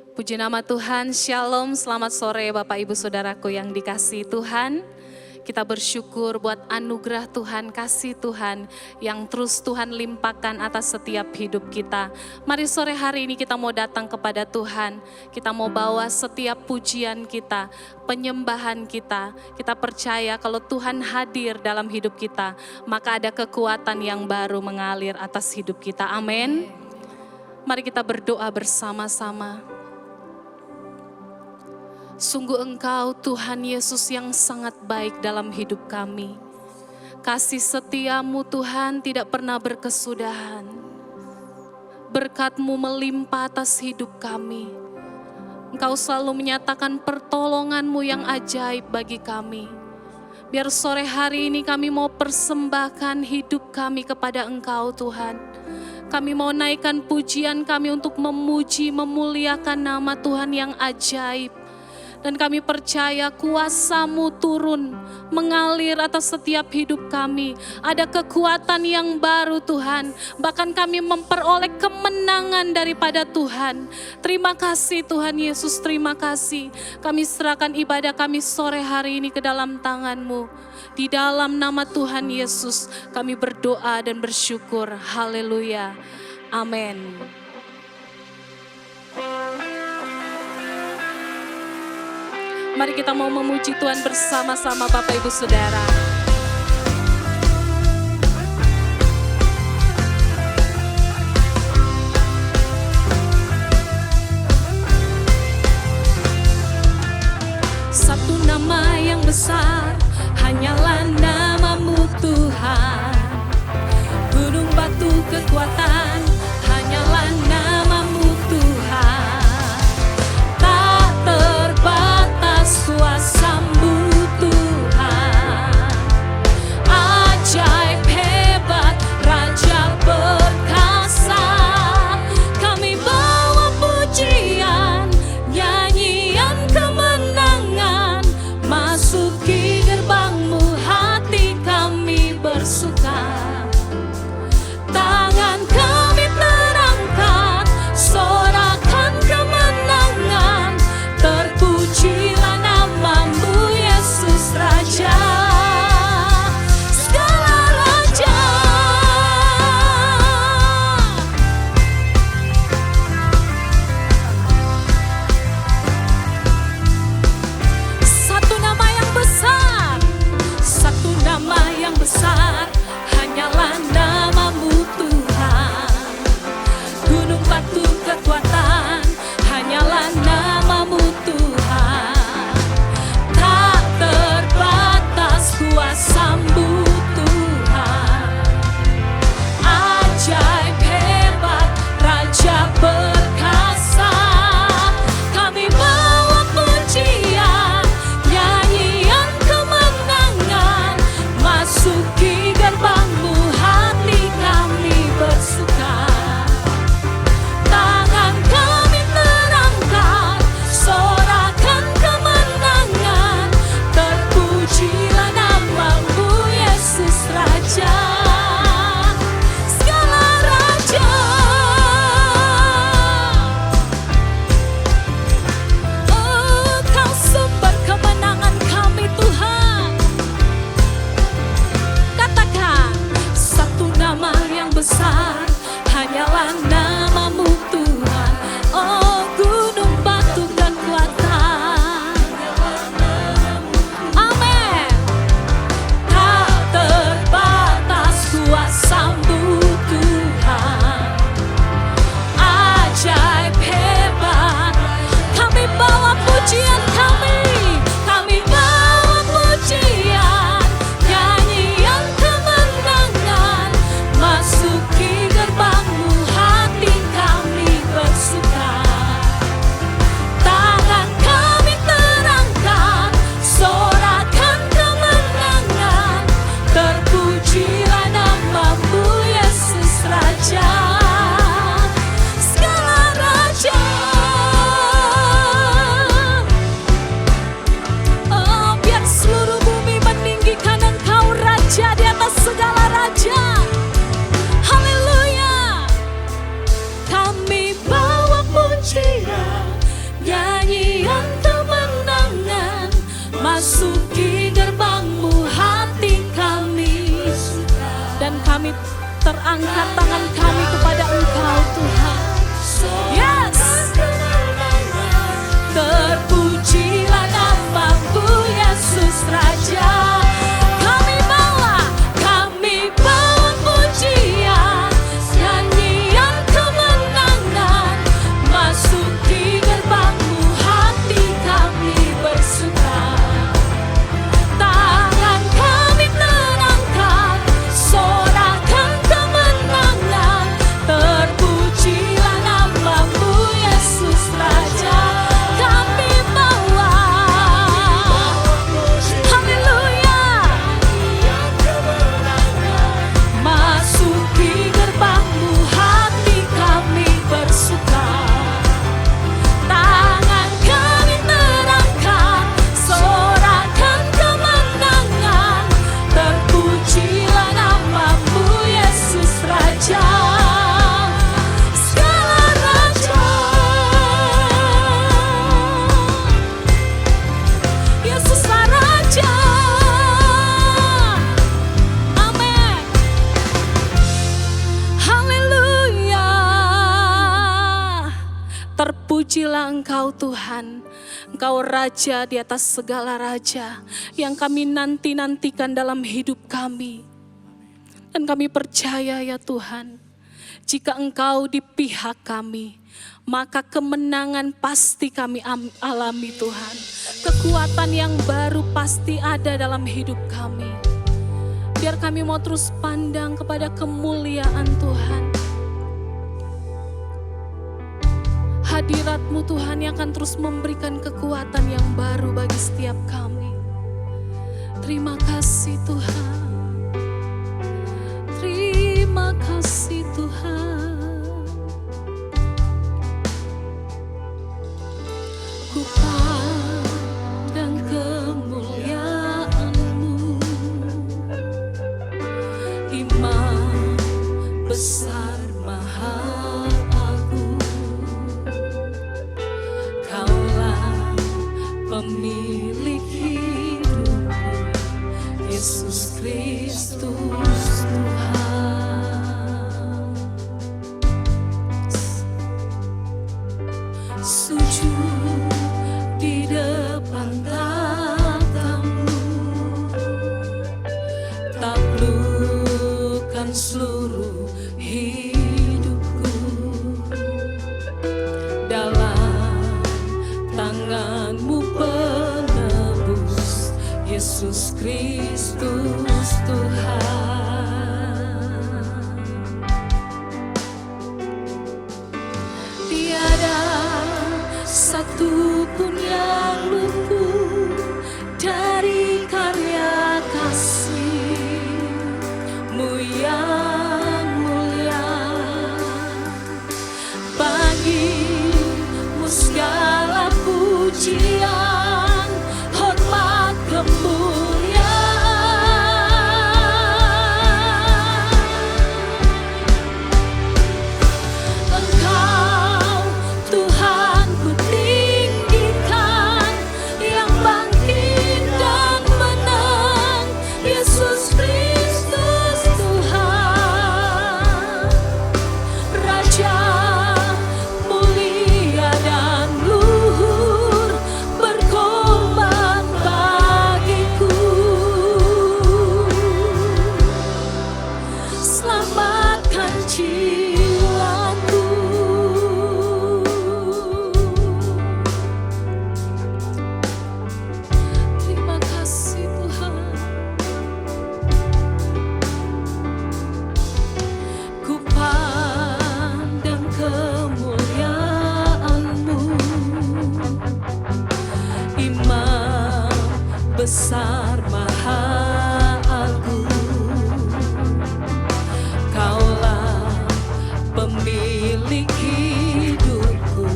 Puji nama Tuhan, Shalom, selamat sore Bapak Ibu Saudaraku yang dikasihi Tuhan. Kita bersyukur buat anugerah Tuhan, kasih Tuhan yang terus Tuhan limpahkan atas setiap hidup kita. Mari sore hari ini kita mau datang kepada Tuhan. Kita mau bawa setiap pujian kita, penyembahan kita. Kita percaya kalau Tuhan hadir dalam hidup kita, maka ada kekuatan yang baru mengalir atas hidup kita. Amin. Mari kita berdoa bersama-sama. Sungguh Engkau Tuhan Yesus yang sangat baik dalam hidup kami. Kasih setiamu Tuhan tidak pernah berkesudahan. Berkat-Mu melimpah atas hidup kami. Engkau selalu menyatakan pertolongan-Mu yang ajaib bagi kami. Biar sore hari ini kami mau persembahkan hidup kami kepada Engkau Tuhan. Kami mau naikkan pujian kami untuk memuji, memuliakan nama Tuhan yang ajaib. Dan kami percaya kuasa-Mu turun, mengalir atas setiap hidup kami. Ada kekuatan yang baru Tuhan, bahkan kami memperoleh kemenangan daripada Tuhan. Terima kasih Tuhan Yesus, terima kasih. Kami serahkan ibadah kami sore hari ini ke dalam tangan-Mu. Di dalam nama Tuhan Yesus kami berdoa dan bersyukur. Haleluya. Amin. Mari kita mau memuji Tuhan bersama-sama Bapak Ibu Saudara. Satu nama yang besar, hanyalah nama-Mu Tuhan. Gunung batu kekuatan, hanyalah nama-Mu Tuhan. Tak terbatas kuasa-Mu Tuhan. Ajaib hebat, Raja perkasa. Kami bawa pujian, nyanyian kemenangan. Masuki gerbang-Mu, hati kami bersuka. Tangan Masuki gerbang-Mu hati kami, dan kami terangkat tangan kami kepada Engkau Tuhan. Yes. Terpujilah nama-Mu Yesus Raja. Kami bawa pujian, nyanyian kemenangan. Masuki gerbang-Mu hati kami bersuka. Tangan kami tenangkan, sorakan kemenangan. Terpujilah nama-Mu Yesus Raja. Kami bawa haleluya. Masuki gerbang-Mu hati kami bersuka. Tangan kami terangkat, sorakan kemenangan. Terpujilah nama-Mu Yesus Raja. Segala raja, Yesuslah Raja. Amin. Haleluya. Terpujilah Engkau Tuhan. Engkau Raja di atas segala raja yang kami nanti-nantikan dalam hidup kami. Dan kami percaya ya Tuhan, jika Engkau di pihak kami, maka kemenangan pasti kami alami Tuhan. Kekuatan yang baru pasti ada dalam hidup kami. Biar kami mau terus pandang kepada kemuliaan Tuhan. Hadirat-Mu Tuhan yang akan terus memberikan kekuatan yang baru bagi setiap kami. Terima kasih Tuhan. Terima kasih Tuhan. Ku pandang kemuliaan-Mu, Imam besar maha agung. Kaulah pemilik hidupku, Yesus Kristus Tuhan. Sujud di depan tatamu, taklukkan seluruh hidupku. Dalam tangan-Mu penebus, Yesus Kristus Tuhan. Tiada satu pun yang luput dari karya kasih-Mu yang mulia. Bagi-Mu segala pujian, hormat, kemuliaan. Engkau Tuhan ku tinggikan, yang bangkit dan menang, Yesus Kristus Tuhan. Raja mulia dan luhur, berkorban bagiku. Selamatkan jiwaku. Terima kasih Tuhan. Ku pandang kemuliaan-Mu, Imam besar maha agung. Kaulah pemilik hidupku,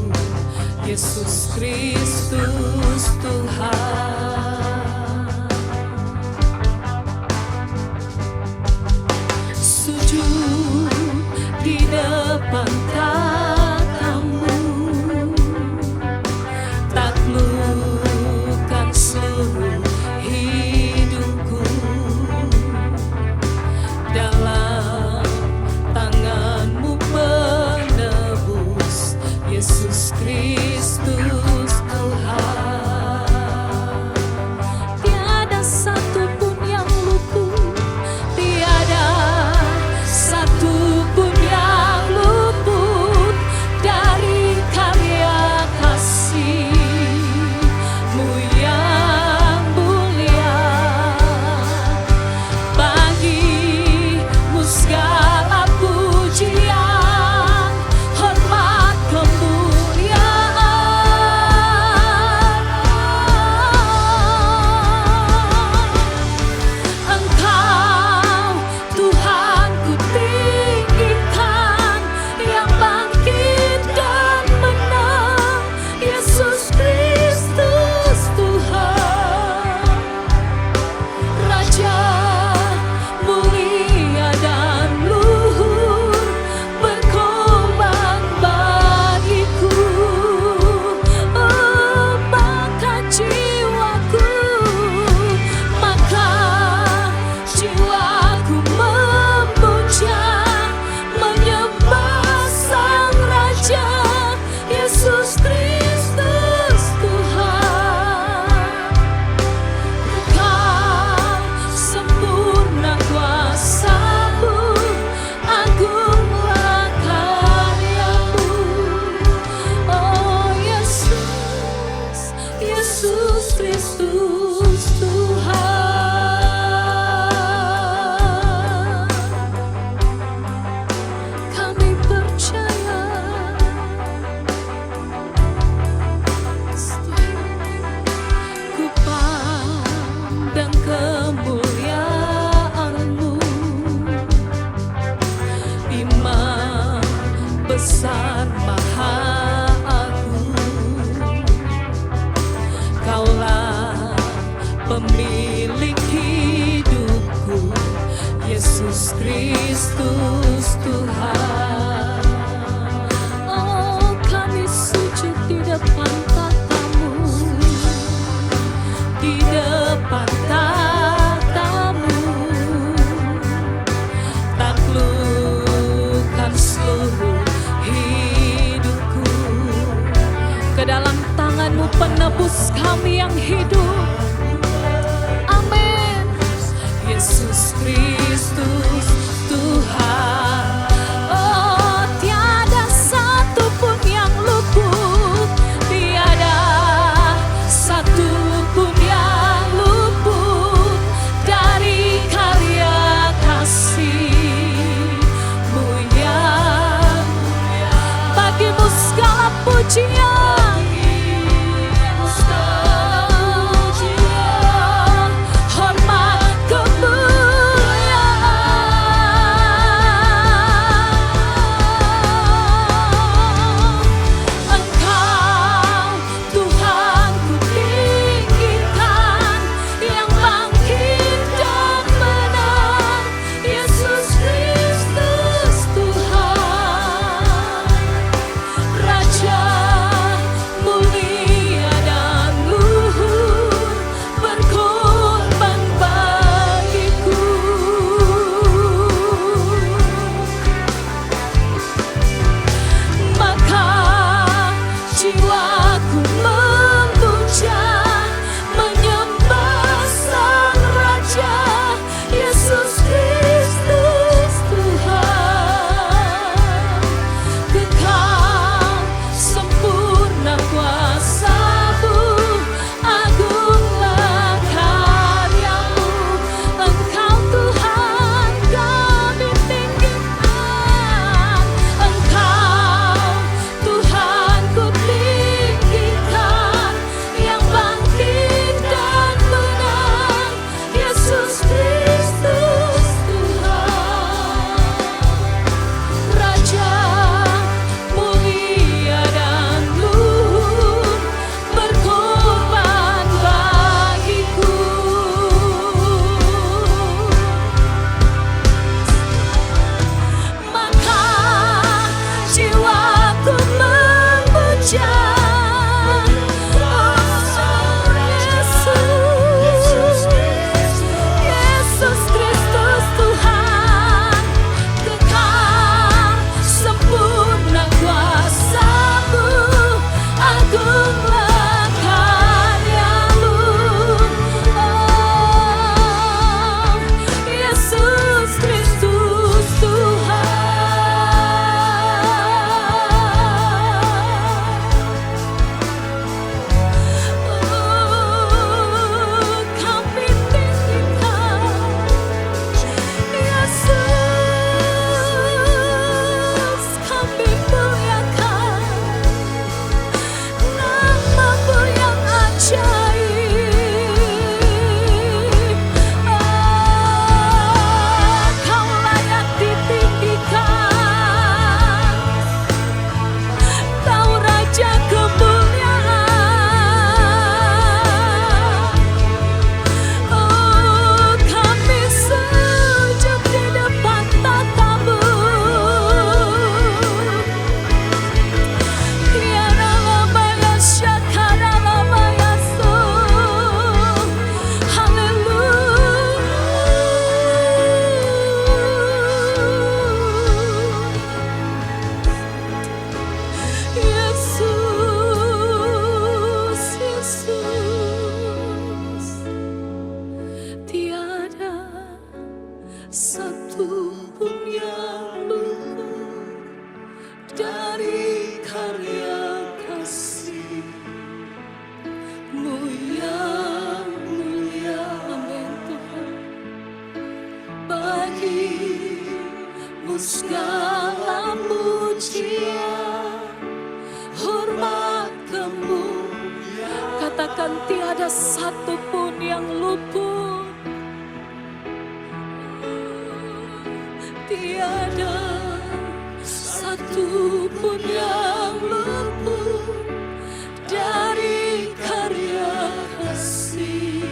Yesus Kristus Tuhan. Sujud di depan tatamu, taklukkan seluruh milik hidupku, Yesus Kristus Tuhan. Oh, kami sujud di depan tatamu, di depan tatamu, taklukkan seluruh hidupku ke dalam tangan-Mu penebus kami yang hidup. Amin. Yesus Kristus Tuhan. Oh, tiada satu pun yang luput, tiada satu pun yang luput dari karya kasih-Mu yang mulia. Bagimu segala pujian, segala pujian, hormat kemuliaan. Katakan tiada satu pun yang luput, tiada satu pun yang luput dari karya kasih.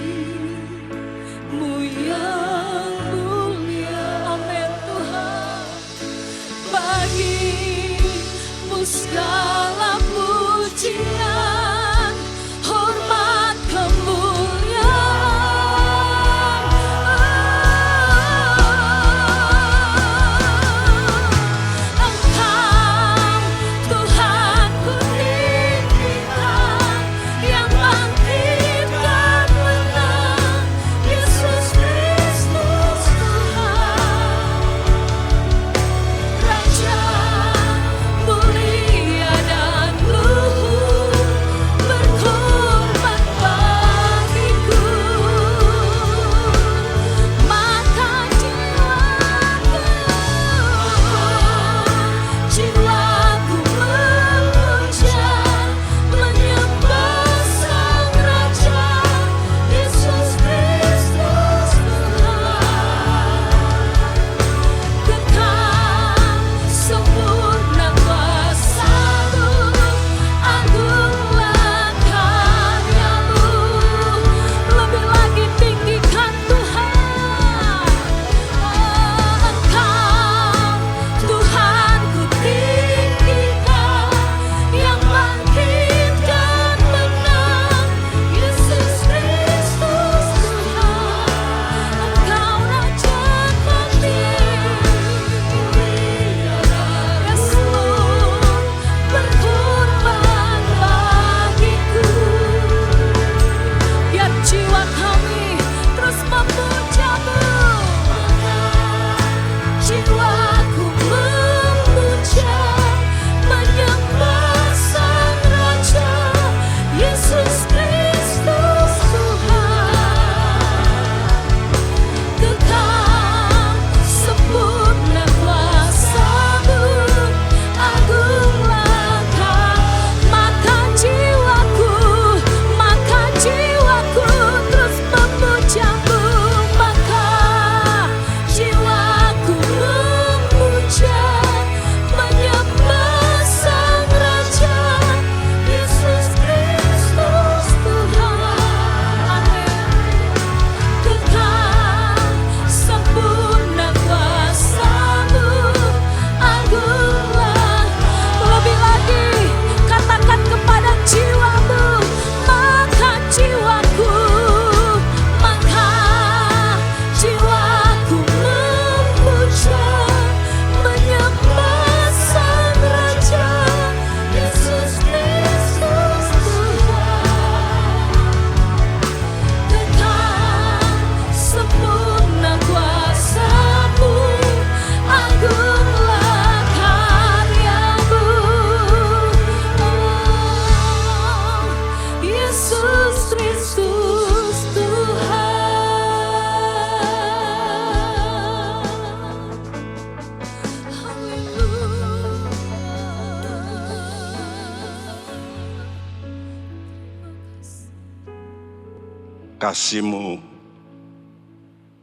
Kasih-Mu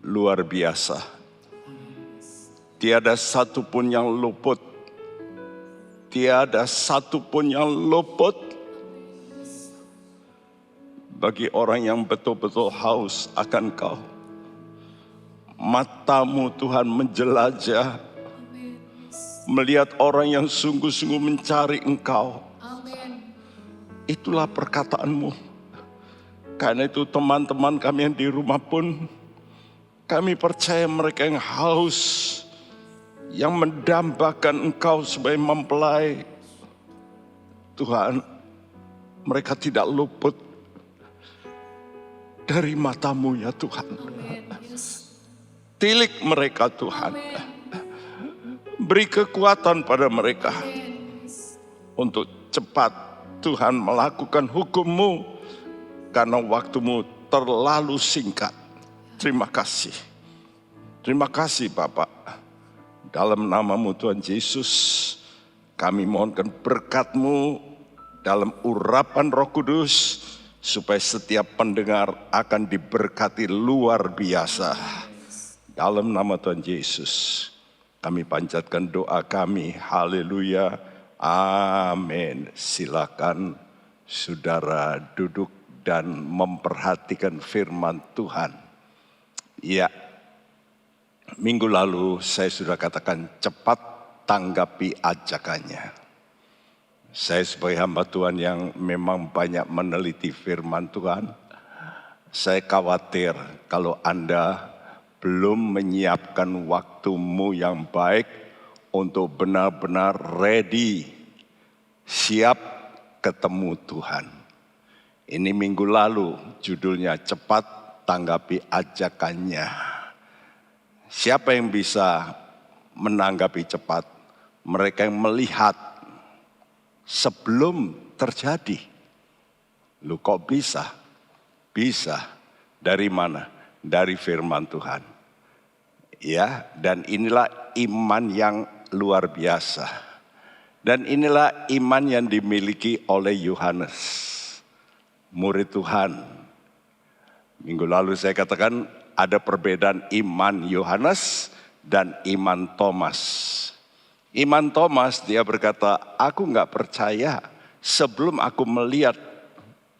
luar biasa. Tiada satu pun yang luput. Tiada satu pun yang luput bagi orang yang betul-betul haus akan Kau. Mata-Mu Tuhan menjelajah, melihat orang yang sungguh-sungguh mencari Engkau. Itulah perkataan-Mu. Karena itu teman-teman kami yang di rumah pun, kami percaya mereka yang haus, yang mendambakan Engkau sebagai mempelai. Tuhan, mereka tidak luput dari mata-Mu ya Tuhan. Tilik mereka Tuhan. Beri kekuatan pada mereka untuk cepat Tuhan melakukan hukum-Mu. Karena waktu-Mu terlalu singkat. Terima kasih. Terima kasih Bapak. Dalam nama-Mu Tuhan Yesus, kami mohonkan berkat-Mu dalam urapan Roh Kudus, supaya setiap pendengar akan diberkati luar biasa. Dalam nama Tuhan Yesus, kami panjatkan doa kami. Haleluya. Amin. Silakan saudara duduk dan memperhatikan firman Tuhan. Ya, minggu lalu saya sudah katakan cepat tanggapi ajakannya. Saya sebagai hamba Tuhan yang memang banyak meneliti firman Tuhan, saya khawatir kalau Anda belum menyiapkan waktumu yang baik untuk benar-benar ready, siap ketemu Tuhan. Ini minggu lalu judulnya cepat tanggapi ajakannya. Siapa yang bisa menanggapi cepat? Mereka yang melihat sebelum terjadi. Lu kok bisa? Bisa. Dari mana? Dari firman Tuhan. Ya, dan inilah iman yang luar biasa. Dan inilah iman yang dimiliki oleh Yohanes, murid Tuhan. Minggu lalu saya katakan ada perbedaan iman Yohanes dan iman Thomas. Iman Thomas dia berkata, aku nggak percaya sebelum aku melihat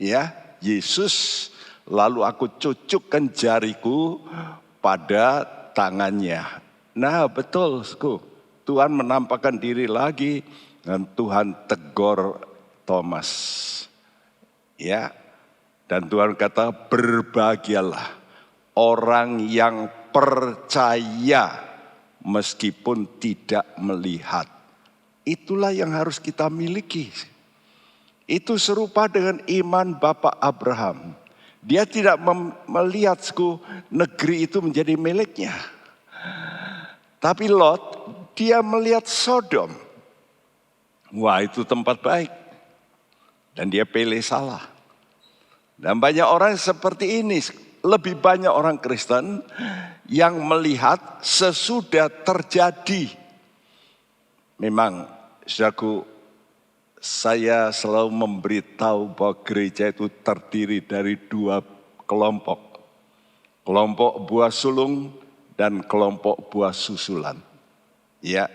ya Yesus, lalu aku cucukkan jariku pada tangannya. Nah betul, Tuhan menampakkan diri lagi dan Tuhan tegur Thomas. Ya, dan Tuhan kata berbahagialah orang yang percaya meskipun tidak melihat. Itulah yang harus kita miliki. Itu serupa dengan iman Bapak Abraham. Dia tidak melihat negeri itu menjadi miliknya. Tapi Lot, dia melihat Sodom. Wah itu tempat baik. Dan dia pilih salah. Dan banyak orang seperti ini. Lebih banyak orang Kristen yang melihat sesudah terjadi. Memang, saudaraku, saya selalu memberitahu bahwa gereja itu terdiri dari dua kelompok. Kelompok buah sulung dan kelompok buah susulan. Ya,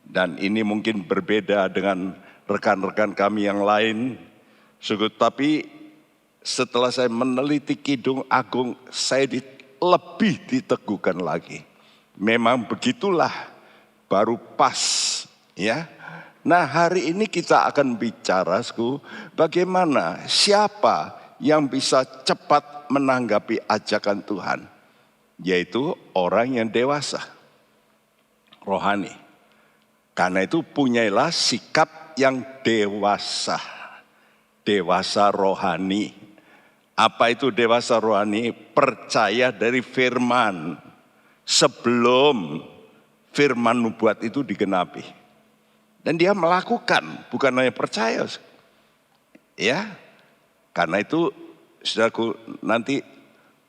dan ini mungkin berbeda dengan rekan-rekan kami yang lain. Tapi setelah saya meneliti Kidung Agung, saya lebih diteguhkan lagi. Memang begitulah, baru pas. Ya. Nah hari ini kita akan bicara bagaimana siapa yang bisa cepat menanggapi ajakan Tuhan. Yaitu orang yang dewasa, rohani. Karena itu punyailah sikap yang dewasa. Dewasa rohani. Apa itu dewasa rohani? Percaya dari firman. Sebelum firman nubuat itu digenapi. Dan dia melakukan, bukan hanya percaya. Ya, karena itu saudaraku, nanti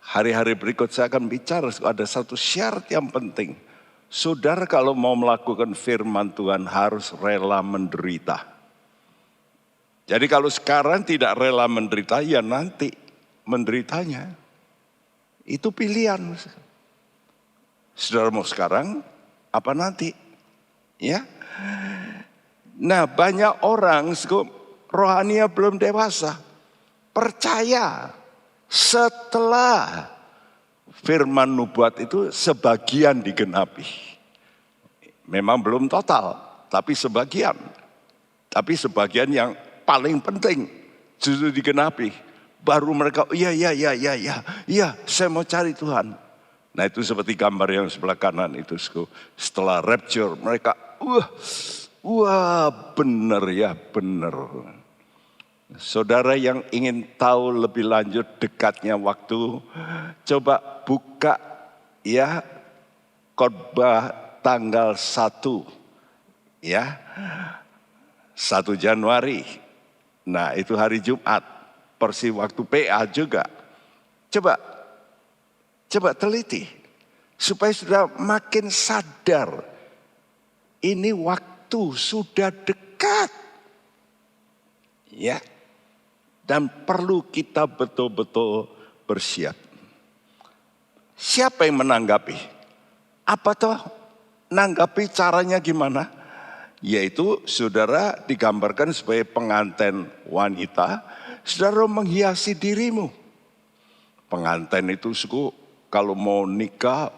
hari-hari berikut saya akan bicara. Ada satu syarat yang penting. Saudara kalau mau melakukan firman Tuhan harus rela menderita. Jadi kalau sekarang tidak rela menderita, ya nanti menderitanya. Itu pilihan. Saudara mau sekarang apa nanti? Ya. Nah, banyak orang rohania belum dewasa percaya setelah firman nubuat itu sebagian digenapi. Memang belum total, tapi sebagian. Tapi sebagian yang paling penting justru digenapi. Baru mereka, iya, saya mau cari Tuhan. Nah itu seperti gambar yang sebelah kanan itu. Setelah rapture mereka, wah benar ya, benar. Saudara yang ingin tahu lebih lanjut dekatnya waktu, coba buka ya khotbah tanggal 1 ya 1 Januari. Nah itu hari Jumat, persis waktu PA juga. Coba teliti supaya sudah makin sadar ini waktu sudah dekat. Ya. Dan perlu kita betul-betul bersiap. Siapa yang menanggapi? Apa toh nanggapi caranya gimana? Yaitu saudara digambarkan sebagai pengantin wanita, saudara menghiasi dirimu. Pengantin itu kalau mau nikah,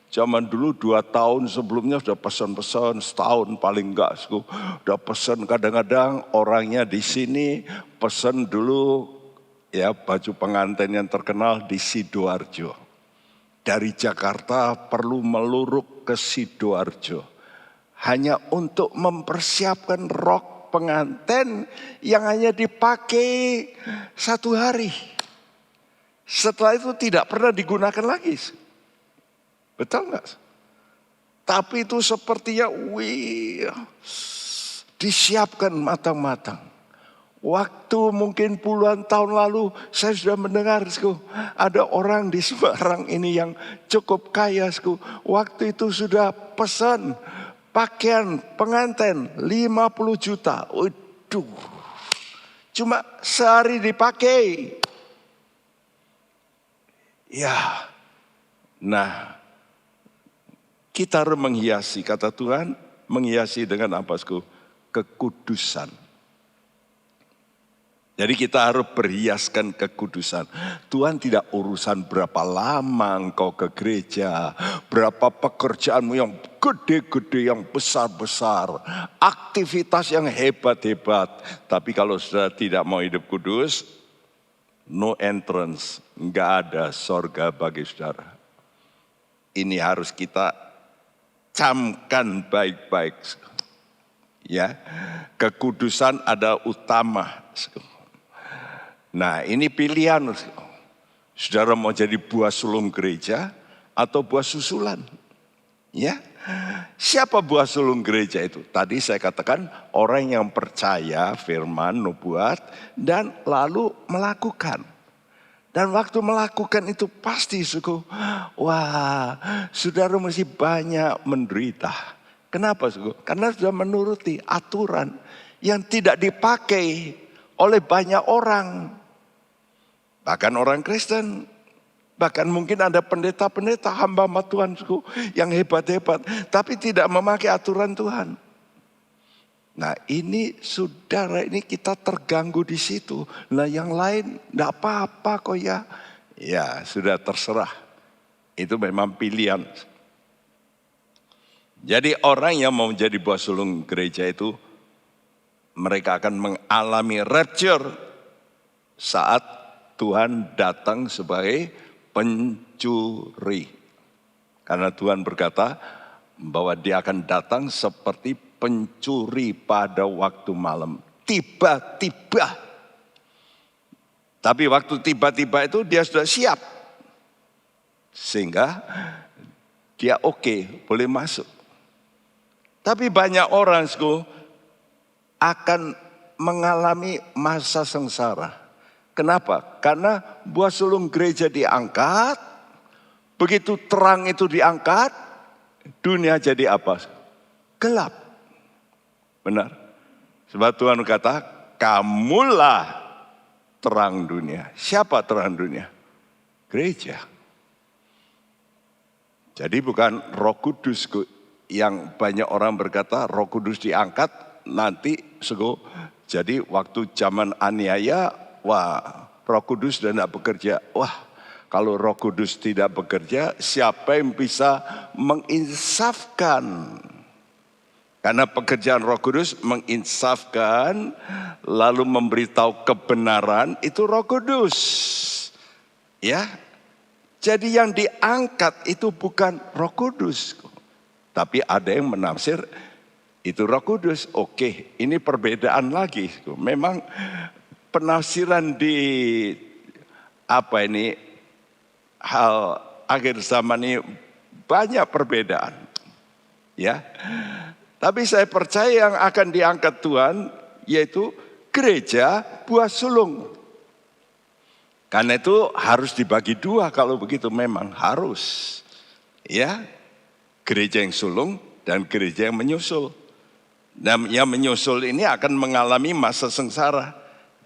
zaman dulu 2 tahun sebelumnya sudah pesan-pesan, setahun paling enggak. Sudah pesan, kadang-kadang orangnya di sini pesan dulu ya baju pengantin yang terkenal di Sidoarjo. Dari Jakarta perlu meluruk ke Sidoarjo. Hanya untuk mempersiapkan rok pengantin yang hanya dipakai 1 hari. Setelah itu tidak pernah digunakan lagi. Betul enggak? Tapi itu sepertinya disiapkan matang-matang. Waktu mungkin puluhan tahun lalu saya sudah mendengar ada orang di Semarang ini yang cukup kaya. Waktu itu sudah pesan pakaian pengantin 50 juta. Waduh, cuma sehari dipakai. Ya, nah. Kita harus menghiasi, kata Tuhan, menghiasi dengan apa? Kekudusan. Jadi kita harus berhiaskan kekudusan. Tuhan tidak urusan berapa lama engkau ke gereja, berapa pekerjaanmu yang gede-gede, yang besar-besar, aktivitas yang hebat-hebat. Tapi kalau sudah tidak mau hidup kudus, no entrance, enggak ada sorga bagi saudara. Ini harus kita camkan baik-baik. Ya, kekudusan ada utama. Nah, ini pilihan. Saudara mau jadi buah sulung gereja atau buah susulan? Ya. Siapa buah sulung gereja itu? Tadi saya katakan orang yang percaya firman nubuat dan lalu melakukan. Dan waktu melakukan itu pasti wah, saudara mesti banyak menderita. Kenapa Karena sudah menuruti aturan yang tidak dipakai oleh banyak orang. Bahkan orang Kristen. Bahkan mungkin ada pendeta-pendeta hamba-hamba Tuhan yang hebat-hebat. Tapi tidak memakai aturan Tuhan. Nah ini saudara, ini kita terganggu di situ. Nah yang lain enggak apa-apa kok ya. Ya sudah terserah. Itu memang pilihan. Jadi orang yang mau menjadi buah sulung gereja itu, mereka akan mengalami rapture saat Tuhan datang sebagai pencuri. Karena Tuhan berkata bahwa dia akan datang seperti pencuri pada waktu malam. Tiba-tiba. Tapi waktu tiba-tiba itu dia sudah siap. Sehingga dia oke, boleh masuk. Tapi banyak orang akan mengalami masa sengsara. Kenapa? Karena buah sulung gereja diangkat. Begitu terang itu diangkat, dunia jadi apa? Gelap. Benar. Sebab Tuhan kata, kamulah terang dunia. Siapa terang dunia? gereja. Jadi bukan Roh Kudus yang banyak orang berkata Roh Kudus diangkat nanti jadi waktu zaman aniaya, wah Roh Kudus sudah tidak bekerja. Wah, kalau Roh Kudus tidak bekerja, siapa yang bisa menginsafkan? Karena pekerjaan Roh Kudus menginsafkan, lalu memberitahu kebenaran, itu Roh Kudus. Ya, jadi yang diangkat itu bukan Roh Kudus, tapi ada yang menafsir itu Roh Kudus. Oke, ini perbedaan lagi. Memang penafsiran di hal akhir zaman ini banyak perbedaan. Ya. Tapi saya percaya yang akan diangkat Tuhan yaitu gereja buah sulung. Karena itu harus dibagi dua kalau begitu, memang harus. Ya, gereja yang sulung dan gereja yang menyusul. Dan yang menyusul ini akan mengalami masa sengsara.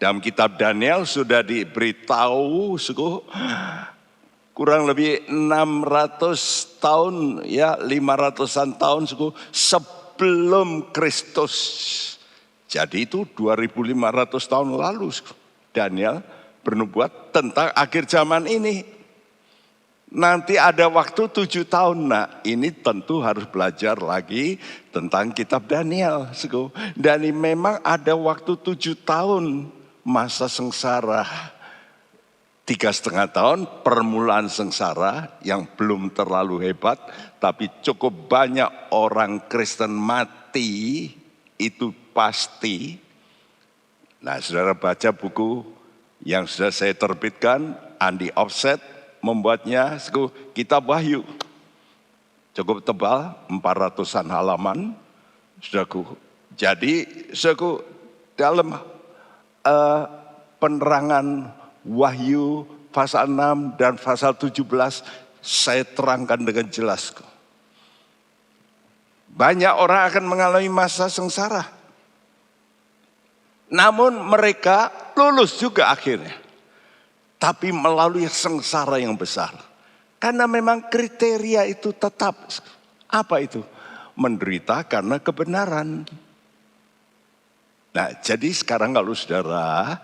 Dalam kitab Daniel sudah diberitahu kurang lebih 600 tahun, ya 500-an tahun sebelum Kristus. Jadi itu 2500 tahun lalu Daniel bernubuat tentang akhir zaman ini. Nanti ada waktu 7 tahun. Nah, ini tentu harus belajar lagi tentang kitab Daniel. Dan ini memang ada waktu 7 tahun masa sengsara. 3,5 tahun permulaan sengsara yang belum terlalu hebat, tapi cukup banyak orang Kristen mati, itu pasti. Nah, saudara baca buku yang sudah saya terbitkan, Andi Offset membuatnya, kitab Wahyu. Cukup tebal, 400-an halaman. Jadi, dalam penerangan Wahyu pasal 6 dan pasal 17, saya terangkan dengan jelas. Banyak orang akan mengalami masa sengsara. Namun mereka lulus juga akhirnya. Tapi melalui sengsara yang besar. Karena memang kriteria itu tetap. Apa itu? Menderita karena kebenaran. Nah, jadi sekarang kalau saudara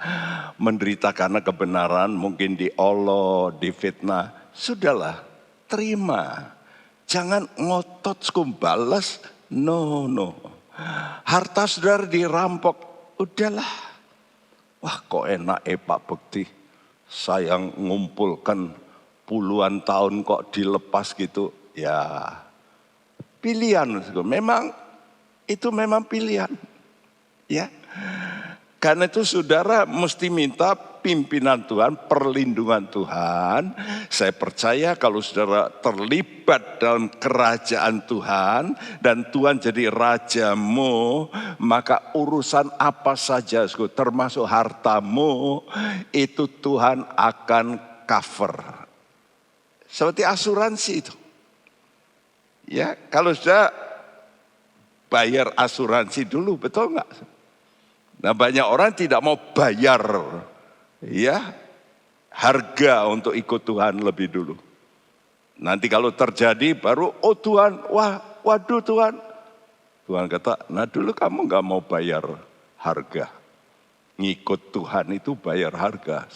menderita karena kebenaran, mungkin diolok, difitnah, sudahlah, terima. Jangan ngotot balas, no. Harta saudara dirampok, udahlah. Wah, kok enak Pak Bekti, saya ngumpulkan puluhan tahun kok dilepas gitu. Ya, pilihan, memang itu memang pilihan. Ya. Karena itu saudara mesti minta pimpinan Tuhan, perlindungan Tuhan. Saya percaya kalau saudara terlibat dalam kerajaan Tuhan dan Tuhan jadi rajamu, maka urusan apa saja termasuk hartamu itu Tuhan akan cover. Seperti asuransi itu. Ya, kalau sudah bayar asuransi dulu, betul enggak? Nah, banyak orang tidak mau bayar ya harga untuk ikut Tuhan lebih dulu. Nanti kalau terjadi baru Tuhan, waduh Tuhan. Tuhan kata, nah dulu kamu gak mau bayar harga. Ngikut Tuhan itu bayar harga.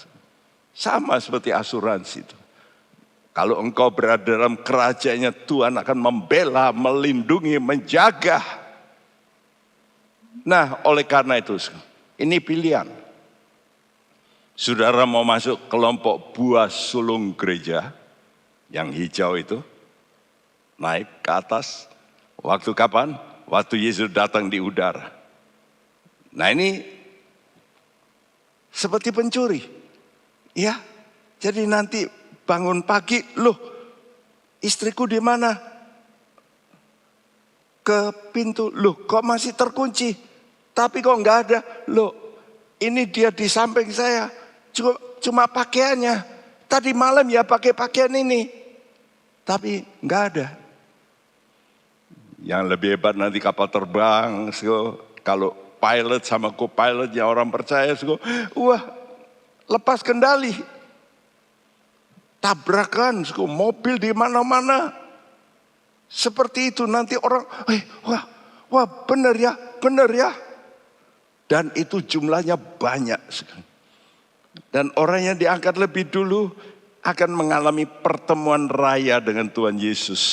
Sama seperti asuransi itu. Kalau engkau berada dalam kerajaannya, Tuhan akan membela, melindungi, menjaga. Nah, oleh karena itu, ini pilihan. Saudara mau masuk kelompok buah sulung gereja, yang hijau itu, naik ke atas. Waktu kapan? Waktu Yesus datang di udara. Nah, ini seperti pencuri. Ya, jadi nanti bangun pagi, loh, istriku di mana? Ke pintu, loh, kok masih terkunci? Tapi kok enggak ada, loh, ini dia di samping saya, cuma pakaiannya. Tadi malam ya pakai pakaian ini, tapi enggak ada. Yang lebih hebat nanti kapal terbang, kalau pilot sama co-pilot yang orang percaya, wah, lepas kendali. tabrakan, mobil di mana-mana. Seperti itu nanti orang, wah benar ya. Dan itu jumlahnya banyak sekali. Dan orang yang diangkat lebih dulu akan mengalami pertemuan raya dengan Tuhan Yesus.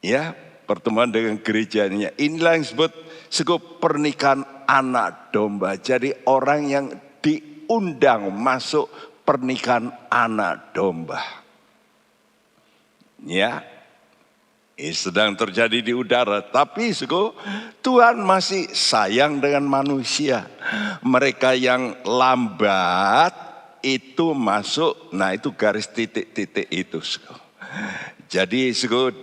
Ya, pertemuan dengan gerejanya. Inilah yang disebut pernikahan anak domba. Jadi orang yang diundang masuk pernikahan anak domba. Ya, ini sedang terjadi di udara. Tapi Tuhan masih sayang dengan manusia. Mereka yang lambat itu masuk, nah itu garis titik-titik itu. Jadi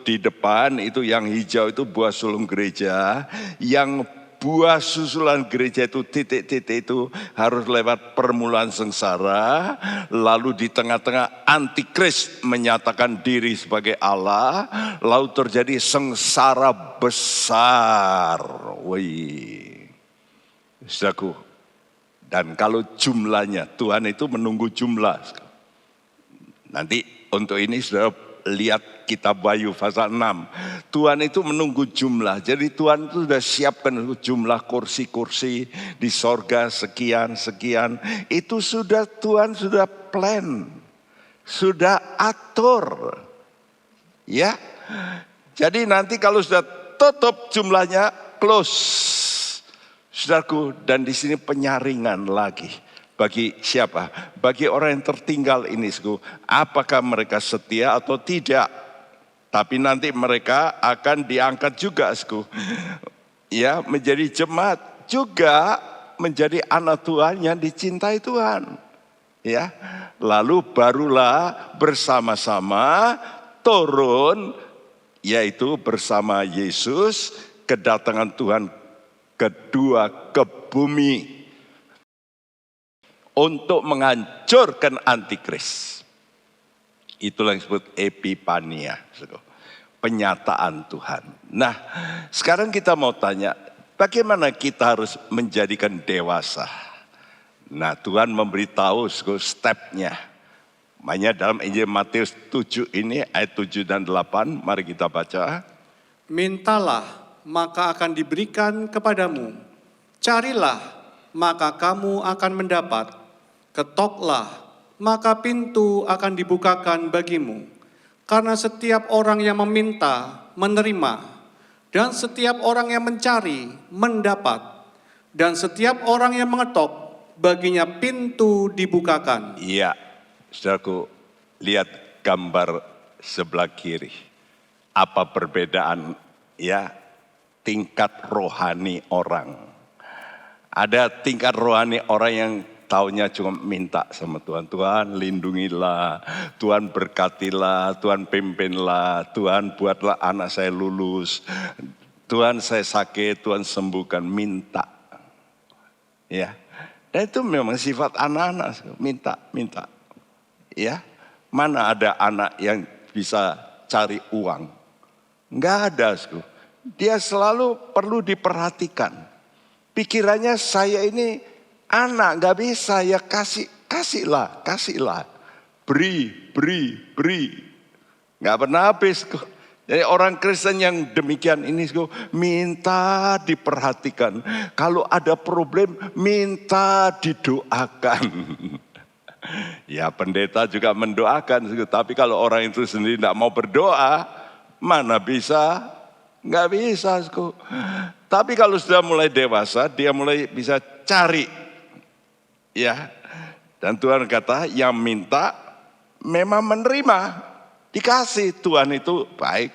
di depan itu yang hijau itu buah sulung gereja, yang buah susulan gereja itu titik-titik itu harus lewat permulaan sengsara, lalu di tengah-tengah antikris menyatakan diri sebagai Allah, lalu terjadi sengsara besar. Wih, saudaraku, dan kalau jumlahnya Tuhan itu menunggu jumlah. Nanti untuk ini saudara lihat kitab Wahyu pasal 6. Tuhan itu menunggu jumlah. Jadi Tuhan itu sudah siapkan jumlah kursi-kursi di sorga sekian. Itu Tuhan sudah plan. Sudah atur. Ya. Jadi nanti kalau sudah tutup jumlahnya, close. Saudaraku, dan di sini penyaringan lagi. Bagi siapa? Bagi orang yang tertinggal ini, apakah mereka setia atau tidak? Tapi nanti mereka akan diangkat juga, ya, menjadi jemaat, juga menjadi anak Tuhan yang dicintai Tuhan. Ya, lalu barulah bersama-sama turun, yaitu bersama Yesus, kedatangan Tuhan kedua ke bumi untuk menghancurkan antikris. Itulah yang disebut epipania, penyataan Tuhan. Nah, sekarang kita mau tanya, bagaimana kita harus menjadikan dewasa? Nah, Tuhan memberitahu stepnya. Makanya dalam Injil Matius 7 ini, ayat 7 dan 8, mari kita baca. Mintalah, maka akan diberikan kepadamu. Carilah, maka kamu akan mendapat. Ketoklah, maka pintu akan dibukakan bagimu. Karena setiap orang yang meminta, menerima. Dan setiap orang yang mencari, mendapat. Dan setiap orang yang mengetok, baginya pintu dibukakan. Iya, saudaraku, lihat gambar sebelah kiri. Apa perbedaan, ya, tingkat rohani orang. Ada tingkat rohani orang yang taunya cuma minta sama Tuhan. Tuhan lindungilah, Tuhan berkatilah, Tuhan pimpinlah, Tuhan buatlah anak saya lulus. Tuhan saya sakit, Tuhan sembuhkan, minta. Ya, dan itu memang sifat anak-anak, minta. Ya, mana ada anak yang bisa cari uang? Enggak ada, dia selalu perlu diperhatikan. Pikirannya saya ini anak, gak bisa, ya kasihlah. Beri. Gak pernah habis. Jadi orang Kristen yang demikian ini minta diperhatikan. Kalau ada problem, minta didoakan. Ya, pendeta juga mendoakan. Tapi kalau orang itu sendiri gak mau berdoa, mana bisa? Gak bisa. Tapi kalau sudah mulai dewasa, dia mulai bisa cari. Ya, dan Tuhan kata yang minta memang menerima, dikasih. Tuhan itu baik.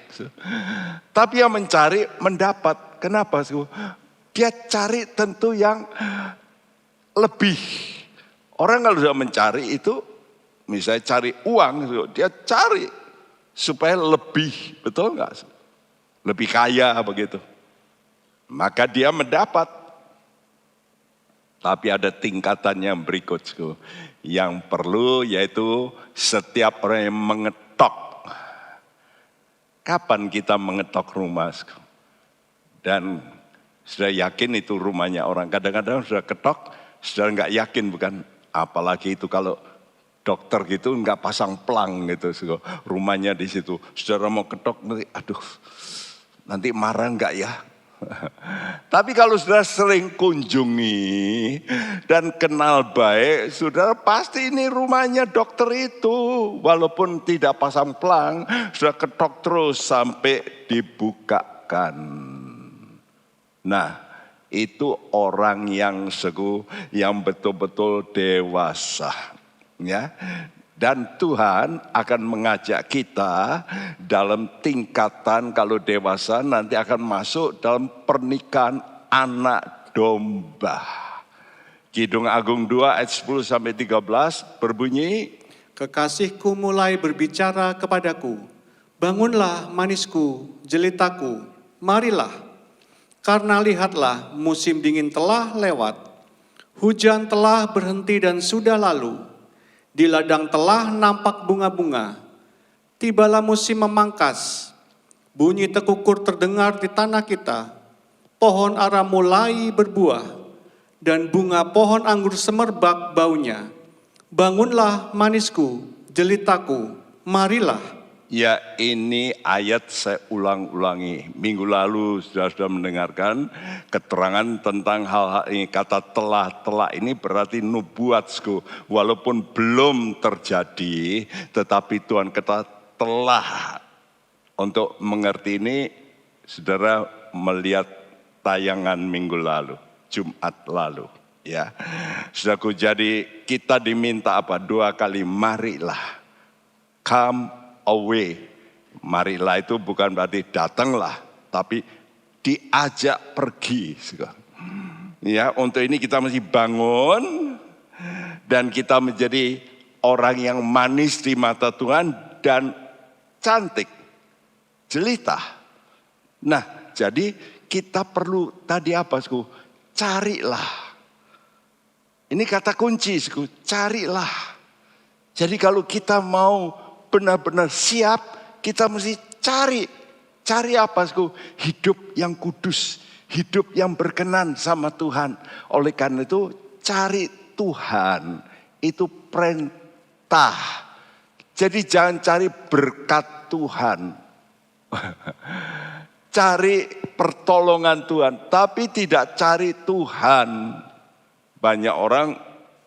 Tapi yang mencari mendapat. Kenapa? Dia cari tentu yang lebih. Orang kalau sudah mencari itu, misalnya cari uang, dia cari supaya lebih, betul nggak? Lebih kaya begitu. Maka dia mendapat. Tapi ada tingkatan yang berikut. Yang perlu yaitu setiap orang yang mengetok. Kapan kita mengetok rumah? Dan sudah yakin itu rumahnya orang. Kadang-kadang sudah ketok, sudah nggak yakin bukan. Apalagi itu kalau dokter gitu nggak pasang pelang gitu, rumahnya di situ. Saudara mau ketok nanti, aduh, nanti marah nggak ya? Tapi kalau sudah sering kunjungi dan kenal baik, saudara pasti ini rumahnya dokter itu. Walaupun tidak pasang pelang, sudah ketok terus sampai dibukakan. Nah, itu orang yang yang betul-betul dewasa. Ya. Dan Tuhan akan mengajak kita dalam tingkatan kalau dewasa nanti akan masuk dalam pernikahan anak domba. Kidung Agung 2 ayat 10 sampai 13 berbunyi, Kekasihku mulai berbicara kepadaku, bangunlah manisku, jelitaku, marilah. Karena lihatlah musim dingin telah lewat, hujan telah berhenti dan sudah lalu. Di ladang telah nampak bunga-bunga, tibalah musim memangkas, bunyi tekukur terdengar di tanah kita, pohon ara mulai berbuah, dan bunga pohon anggur semerbak baunya. Bangunlah manisku, jelitaku, marilah. ya ini ayat saya ulang-ulangi. Minggu lalu sudah mendengarkan keterangan tentang hal-hal ini. Kata telah ini berarti nubuat. Walaupun belum terjadi, tetapi Tuhan kata telah. Untuk mengerti ini, saudara melihat tayangan minggu lalu, Jumat lalu. Ya, saudaraku, jadi kita diminta apa? 2 kali, marilah, come away. Marilah itu bukan berarti datanglah, tapi diajak pergi. Ya, untuk ini kita mesti bangun dan kita menjadi orang yang manis di mata Tuhan dan cantik, jelita. Nah, jadi kita perlu tadi apa, carilah. Ini kata kunci, carilah. Jadi kalau kita mau benar-benar siap, kita mesti cari. Cari apa? Hidup yang kudus, hidup yang berkenan sama Tuhan. Oleh karena itu, cari Tuhan. Itu perintah. Jadi jangan cari berkat Tuhan. Cari pertolongan Tuhan, tapi tidak cari Tuhan. Banyak orang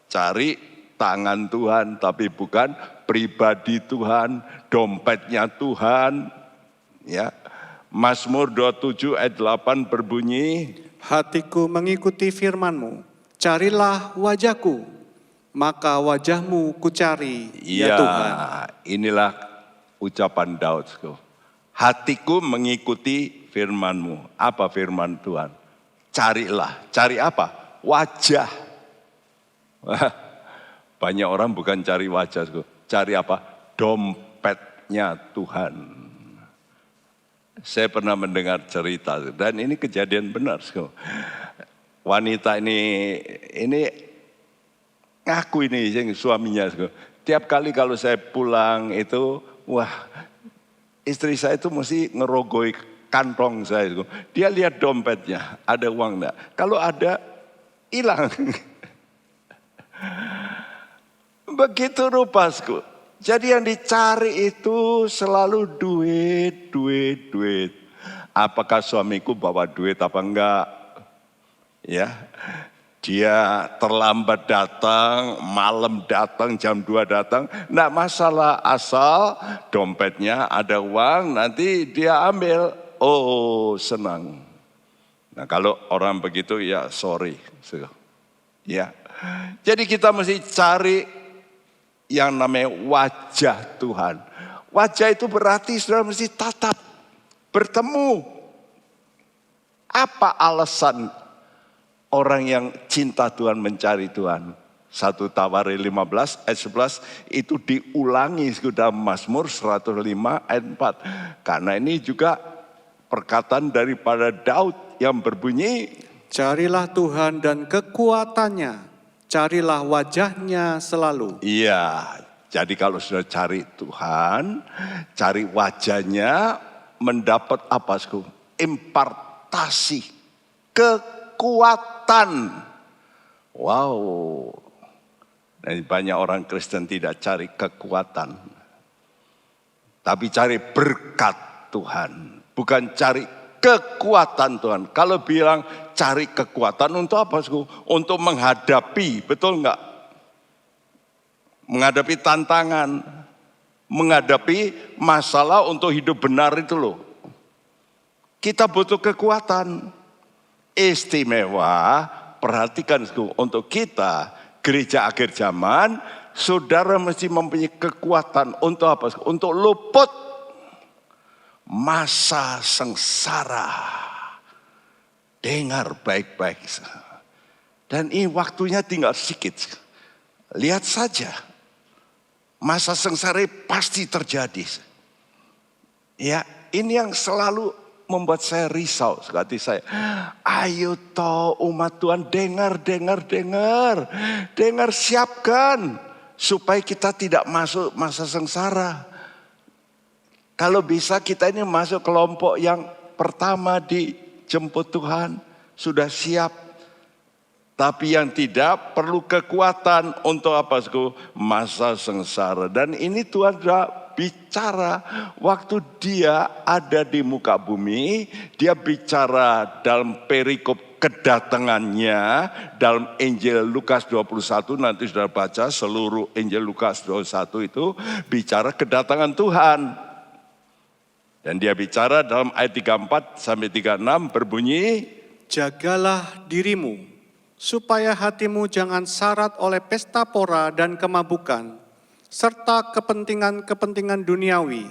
cari tangan Tuhan, tapi bukan pribadi Tuhan, dompetnya Tuhan. Ya, Mazmur 27 ayat 8 berbunyi, Hatiku mengikuti firman-Mu, carilah wajahku, maka wajah-Mu kucari, ya Tuhan. Inilah ucapan Daud. Hatiku mengikuti firman-Mu. Apa firman Tuhan? Carilah. Cari apa? Wajah. Banyak orang bukan cari wajah, cari apa? Dompetnya Tuhan. Saya pernah mendengar cerita dan ini kejadian benar. Wanita ini ngaku ini suaminya. Tiap kali kalau saya pulang itu, wah, istri saya itu mesti ngerogoi kantong saya. Dia lihat dompetnya, ada uang enggak? Kalau ada, hilang. Begitu rupasku. Jadi yang dicari itu selalu duit. Apakah suamiku bawa duit apa enggak? Ya, dia terlambat datang, malam datang, jam 2 datang. Enggak masalah, asal dompetnya ada uang, nanti dia ambil. Oh, senang. Nah, kalau orang begitu ya sorry. Ya. Jadi kita mesti cari yang namanya wajah Tuhan. Wajah itu berarti saudara mesti tatap, bertemu. Apa alasan orang yang cinta Tuhan mencari Tuhan? 1 Tawarik 15 ayat 11 itu diulangi dalam Mazmur 105 ayat 4. Karena ini juga perkataan daripada Daud yang berbunyi, carilah Tuhan dan kekuatannya, carilah wajahnya selalu. Iya, jadi kalau sudah cari Tuhan, cari wajahnya, mendapat apa? Impartasi, kekuatan. Wow, Dan banyak orang Kristen tidak cari kekuatan, tapi cari berkat Tuhan, bukan cari kekuatan Tuhan. Kalau bilang cari kekuatan untuk apa? Untuk menghadapi, betul enggak? Menghadapi tantangan, menghadapi masalah untuk hidup benar itu loh. Kita butuh kekuatan istimewa. Perhatikan untuk kita gereja akhir zaman, saudara mesti mempunyai kekuatan untuk apa? Untuk luput masa sengsara. Dengar baik-baik. Dan ini waktunya tinggal sedikit. Lihat saja. Masa sengsara pasti terjadi. Ya, ini yang selalu membuat saya risau. Sekali saya, ayo toh umat Tuhan dengar, siapkan. Supaya kita tidak masuk masa sengsara. Kalau bisa kita ini masuk kelompok yang pertama dijemput Tuhan. Sudah siap. Tapi yang tidak perlu kekuatan untuk apa? Masa sengsara. Dan ini Tuhan sudah bicara waktu dia ada di muka bumi. Dia bicara dalam perikop kedatangannya dalam Injil Lukas 21. Nanti sudah baca seluruh Injil Lukas 21 itu bicara kedatangan Tuhan. Dan dia bicara dalam ayat 34 sampai 36 berbunyi, jagalah dirimu, supaya hatimu jangan syarat oleh pesta pora dan kemabukan, serta kepentingan-kepentingan duniawi,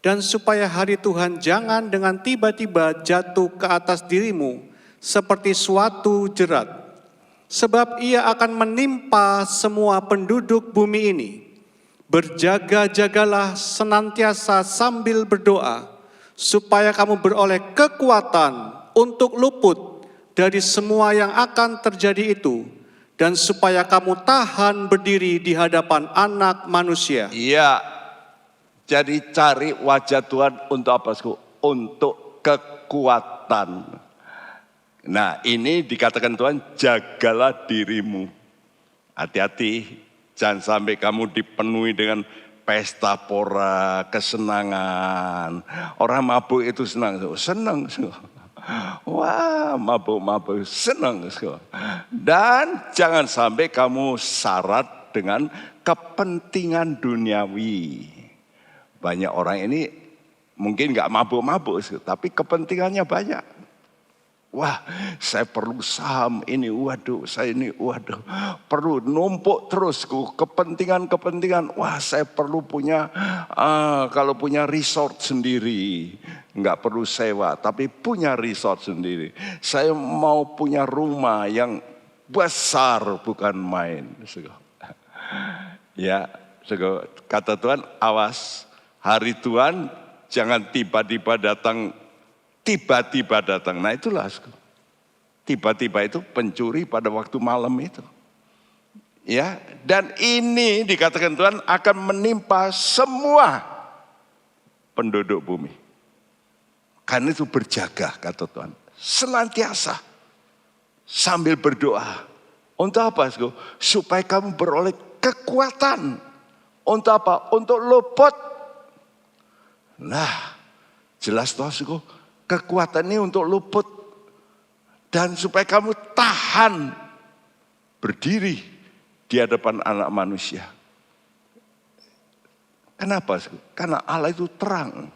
dan supaya hari Tuhan jangan dengan tiba-tiba jatuh ke atas dirimu seperti suatu jerat. Sebab ia akan menimpa semua penduduk bumi ini. Berjaga-jagalah senantiasa sambil berdoa, supaya kamu beroleh kekuatan untuk luput dari semua yang akan terjadi itu, dan supaya kamu tahan berdiri di hadapan Anak Manusia. Iya, jadi cari wajah Tuhan untuk apa? Untuk kekuatan. Nah ini dikatakan Tuhan, jagalah dirimu. Hati-hati, jangan sampai kamu dipenuhi dengan pesta pora, kesenangan. Orang mabuk itu senang. Wah, mabuk-mabuk, senang. Dan jangan sampai kamu syarat dengan kepentingan duniawi. Banyak orang ini mungkin gak mabuk-mabuk, tapi kepentingannya banyak. Wah, saya perlu saham ini, waduh, saya ini, waduh. Perlu numpuk terus, kepentingan-kepentingan. Wah, saya perlu punya, kalau punya resort sendiri. Enggak perlu sewa, tapi punya resort sendiri. Saya mau punya rumah yang besar, bukan main. Ya, kata Tuhan, awas. Hari Tuhan jangan tiba-tiba datang. Nah itulah. Tiba-tiba itu pencuri pada waktu malam itu. Ya, dan ini dikatakan Tuhan akan menimpa semua penduduk bumi. Karena itu berjaga, kata Tuhan. Senantiasa. Sambil berdoa. Untuk apa? Supaya kamu beroleh kekuatan. Untuk apa? Untuk luput. Nah, jelas toh, kekuatan ini untuk luput. Dan supaya kamu tahan berdiri di hadapan Anak Manusia. Kenapa? Karena Allah itu terang.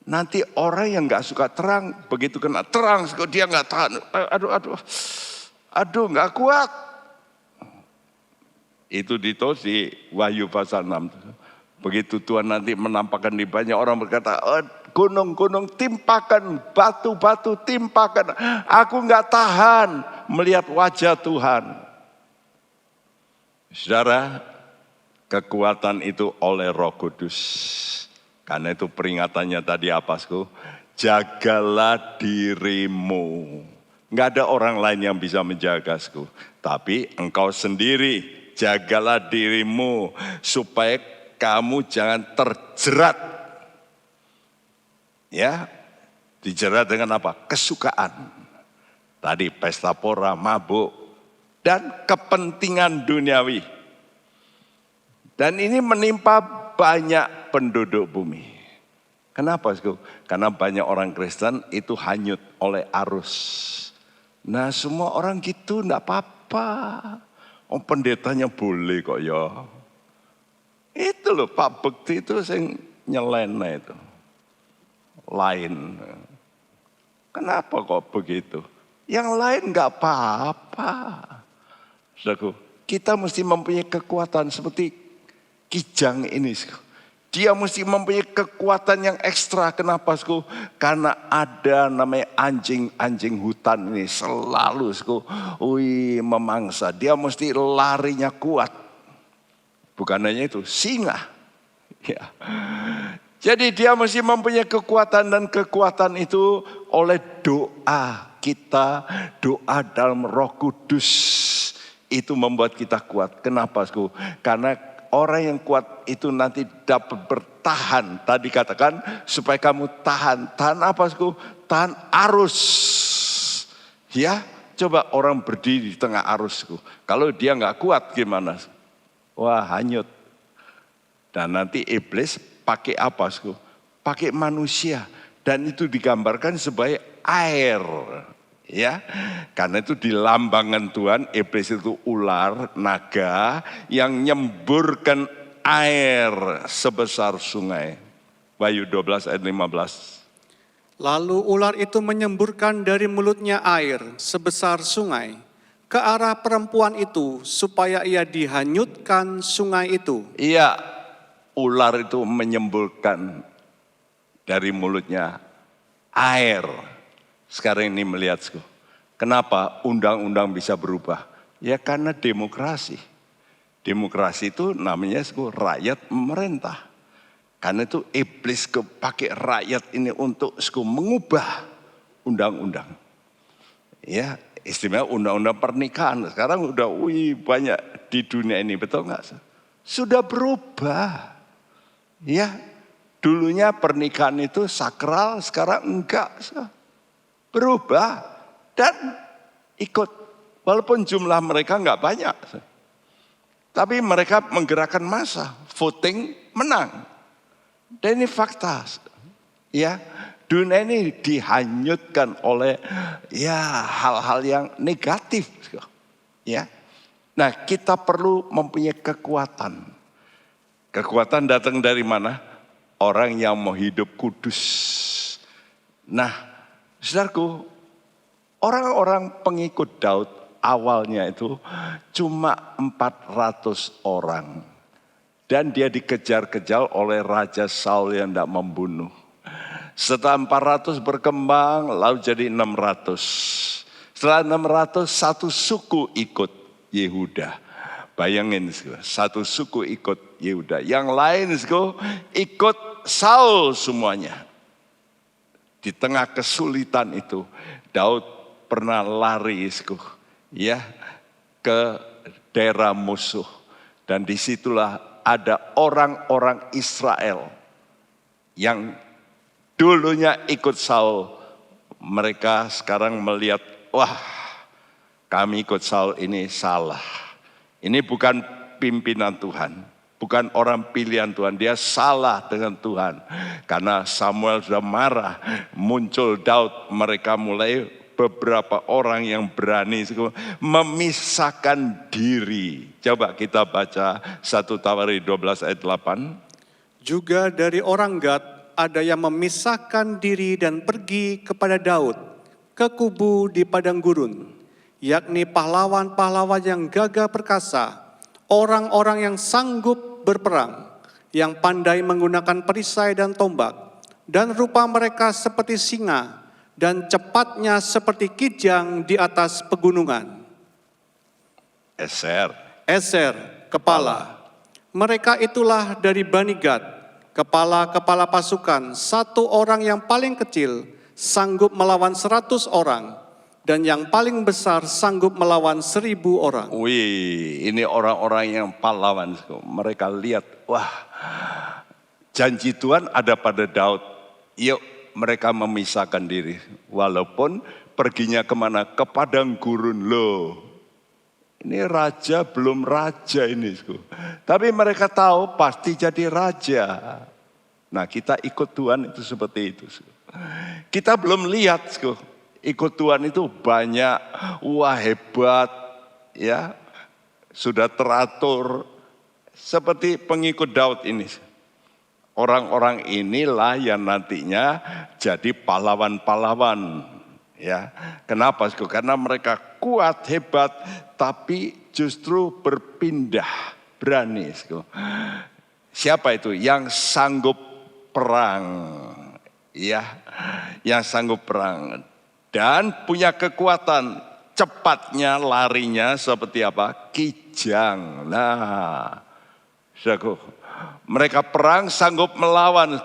Nanti orang yang gak suka terang, begitu kena terang, dia gak tahan. Aduh gak kuat. Itu ditulis di Wahyu pasal 6. Begitu Tuhan nanti menampakkan di banyak orang berkata, gunung-gunung timpakan, batu-batu timpakan. Aku gak tahan melihat wajah Tuhan. Saudara, kekuatan itu oleh Roh Kudus. Karena itu peringatannya tadi apa? Jagalah dirimu. Gak ada orang lain yang bisa menjaga. Tapi engkau sendiri jagalah dirimu. Supaya kamu jangan terjerat. Ya, dijerat dengan apa? Kesukaan. Tadi pesta pora, mabuk. Dan kepentingan duniawi. Dan ini menimpa banyak penduduk bumi. Kenapa? Karena banyak orang Kristen itu hanyut oleh arus. Nah semua orang gitu enggak apa-apa. Oh pendetanya boleh kok ya. Itu loh Pak Bekti itu yang nyelena itu. Lain. Kenapa kok begitu? Yang lain enggak apa-apa. Saudaraku, kita mesti mempunyai kekuatan seperti Kijang ini. Dia mesti mempunyai kekuatan yang ekstra. Kenapa? Karena ada namanya anjing-anjing hutan ini selalu memangsa. Dia mesti larinya kuat. Bukan hanya itu, singa. Ya. Jadi dia mesti mempunyai kekuatan dan kekuatan itu oleh doa kita, doa dalam Roh Kudus itu membuat kita kuat. Kenapa? Karena orang yang kuat itu nanti dapat bertahan. Tadi katakan supaya kamu tahan. Tahan apa? Tahan arus. Ya, coba orang berdiri di tengah arus. Kalau dia nggak kuat gimana? Wah hanyut. Dan nanti iblis pakai apa? Pakai manusia. Dan itu digambarkan sebagai air. Ya, karena itu di lambangkan Tuhan, iblis itu ular, naga yang nyemburkan air sebesar sungai. Wahyu 12 ayat 15. Lalu ular itu menyemburkan dari mulutnya air sebesar sungai ke arah perempuan itu supaya ia dihanyutkan sungai itu. Iya, ular itu menyemburkan dari mulutnya air. Sekarang ini melihat, kenapa undang-undang bisa berubah? Ya karena demokrasi. Demokrasi itu namanya rakyat memerintah. Karena itu iblis pakai rakyat ini untuk mengubah undang-undang. Ya, istimewa undang-undang pernikahan. Sekarang udah banyak di dunia ini, betul nggak? Sudah berubah. Ya, dulunya pernikahan itu sakral, sekarang enggak. Berubah dan ikut. Walaupun jumlah mereka enggak banyak. Tapi mereka menggerakkan massa. Voting menang. Dan ini fakta. Ya, dunia ini dihanyutkan oleh hal-hal yang negatif. Ya. Nah, kita perlu mempunyai kekuatan. Kekuatan datang dari mana? Orang yang mau hidup kudus. Nah, saudaraku, orang-orang pengikut Daud awalnya itu cuma 400 orang. Dan dia dikejar-kejar oleh Raja Saul yang tidak membunuh. Setelah 400 berkembang, lalu jadi 600. Setelah 600, satu suku ikut Yehuda. Bayangin, satu suku ikut Yehuda. Yang lain ikut Saul semuanya. Di tengah kesulitan itu, Daud pernah lari ke daerah musuh. Dan disitulah ada orang-orang Israel yang dulunya ikut Saul. Mereka sekarang melihat, wah kami ikut Saul ini salah. Ini bukan pimpinan Tuhan. Bukan orang pilihan Tuhan, dia salah dengan Tuhan. Karena Samuel sudah marah, muncul Daud, mereka mulai beberapa orang yang berani memisahkan diri. Coba kita baca 1 Tawarikh 12 ayat 8. Juga dari orang Gad ada yang memisahkan diri dan pergi kepada Daud ke kubu di padang gurun, yakni pahlawan-pahlawan yang gagah perkasa, orang-orang yang sanggup berperang, yang pandai menggunakan perisai dan tombak, dan rupa mereka seperti singa, dan cepatnya seperti kijang di atas pegunungan. Eser, kepala. Mereka itulah dari Bani Gad, kepala-kepala pasukan, satu orang yang paling kecil sanggup melawan 100 orang, dan yang paling besar sanggup melawan 1000 orang. Wih, ini orang-orang yang pahlawan. Mereka lihat, wah janji Tuhan ada pada Daud. Yuk mereka memisahkan diri. Walaupun perginya kemana? Ke padang gurun loh. Ini raja belum raja ini. Tapi mereka tahu pasti jadi raja. Nah kita ikut Tuhan itu seperti itu. Kita belum lihat ikut Tuhan itu banyak, wah hebat ya. Sudah teratur seperti pengikut Daud ini. Orang-orang inilah yang nantinya jadi pahlawan-pahlawan. Ya, kenapa? Karena mereka kuat, hebat, tapi justru berpindah, berani. Siapa itu? Yang sanggup perang. Ya, yang sanggup perang. Dan punya kekuatan, cepatnya larinya seperti apa? Kijang. Nah, mereka perang sanggup melawan.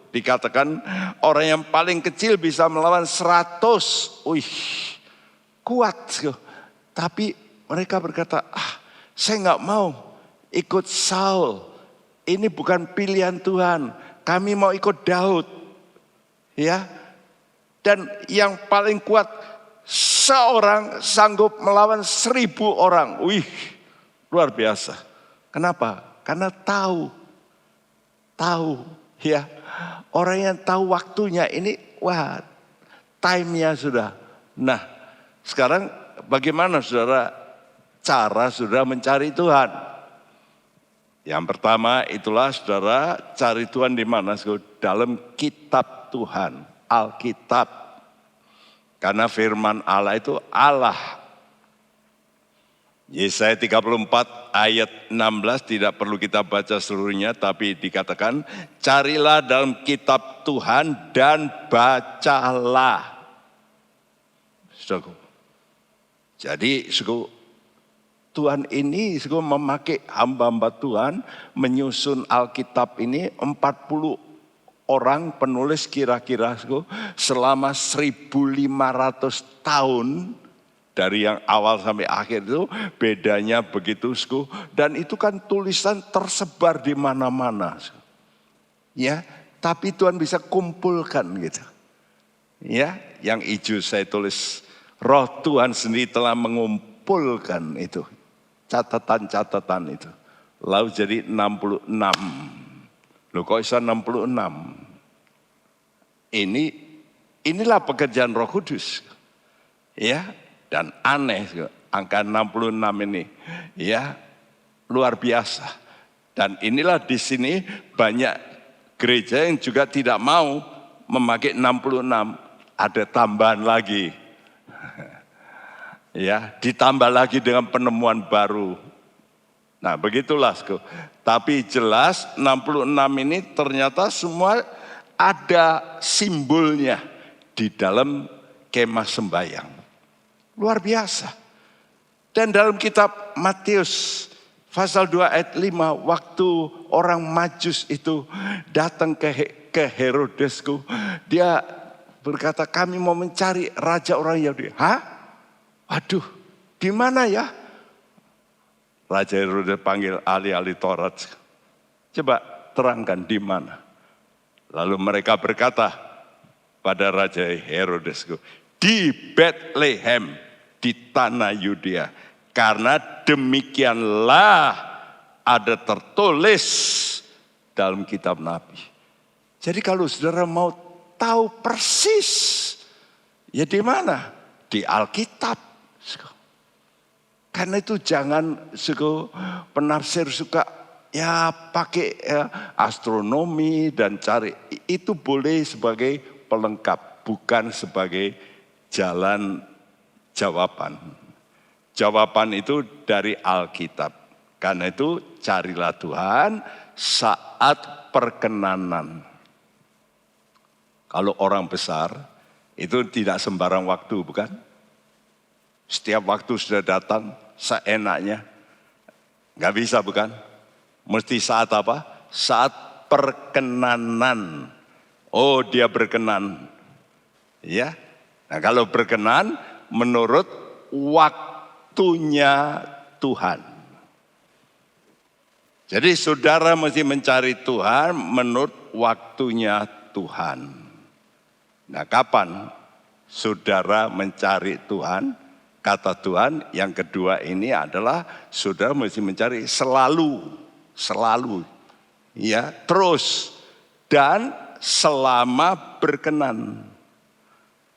Dikatakan orang yang paling kecil bisa melawan 100. Wih, kuat. Tapi mereka berkata, saya nggak mau ikut Saul. Ini bukan pilihan Tuhan. Kami mau ikut Daud. Ya. Dan yang paling kuat, seorang sanggup melawan 1000 orang. Wih, luar biasa. Kenapa? Karena tahu ya. Orang yang tahu waktunya ini, wah, time-nya sudah. Nah, sekarang bagaimana saudara cara saudara mencari Tuhan? Yang pertama itulah saudara cari Tuhan di mana? Dalam kitab Tuhan, Alkitab. Karena firman Allah itu Allah. Yesaya 34 ayat 16 tidak perlu kita baca seluruhnya, tapi dikatakan carilah dalam kitab Tuhan dan bacalah. Jadi Tuhan ini memakai hamba-hamba Tuhan menyusun Alkitab ini 40 orang penulis kira-kira selama 1500 tahun. Dari yang awal sampai akhir itu bedanya begitu. Dan itu kan tulisan tersebar di mana-mana. Ya, tapi Tuhan bisa kumpulkan gitu. Ya, yang hijau saya tulis, Roh Tuhan sendiri telah mengumpulkan itu. Catatan-catatan itu. Lalu jadi 66. Loh kok bisa 66? Inilah pekerjaan Roh Kudus. Ya. Dan aneh, angka 66 ini, ya luar biasa. Dan inilah di sini banyak gereja yang juga tidak mau memakai 66, ada tambahan lagi. Ya, ditambah lagi dengan penemuan baru. Nah begitulah. Tapi jelas 66 ini ternyata semua ada simbolnya di dalam kemah sembahyang. Luar biasa. Dan dalam kitab Matius pasal 2 ayat 5, waktu orang Majus itu datang ke Herodesku, dia berkata kami mau mencari raja orang Yahudi. Hah? Waduh, di mana ya? Raja Herodes panggil ahli-ahli Taurat. Coba terangkan di mana. Lalu mereka berkata pada Raja Herodesku, di Bethlehem, di tanah Yudea. Karena demikianlah ada tertulis dalam kitab Nabi. Jadi kalau saudara mau tahu persis, ya di mana? Di Alkitab. Karena itu jangan penafsir suka ya pakai astronomi dan cari. Itu boleh sebagai pelengkap, bukan sebagai jalan jawaban. Jawaban itu dari Alkitab. Karena itu carilah Tuhan saat perkenanan. Kalau orang besar itu tidak sembarang waktu, bukan? Setiap waktu sudah datang seenaknya. Gak bisa, bukan? Mesti saat apa? Saat perkenanan. Oh, dia berkenan. Ya. Nah, kalau berkenan menurut waktunya Tuhan. Jadi saudara mesti mencari Tuhan menurut waktunya Tuhan. Nah, kapan saudara mencari Tuhan? kata Tuhan. Yang kedua ini adalah saudara mesti mencari selalu, ya, terus dan selama berkenan.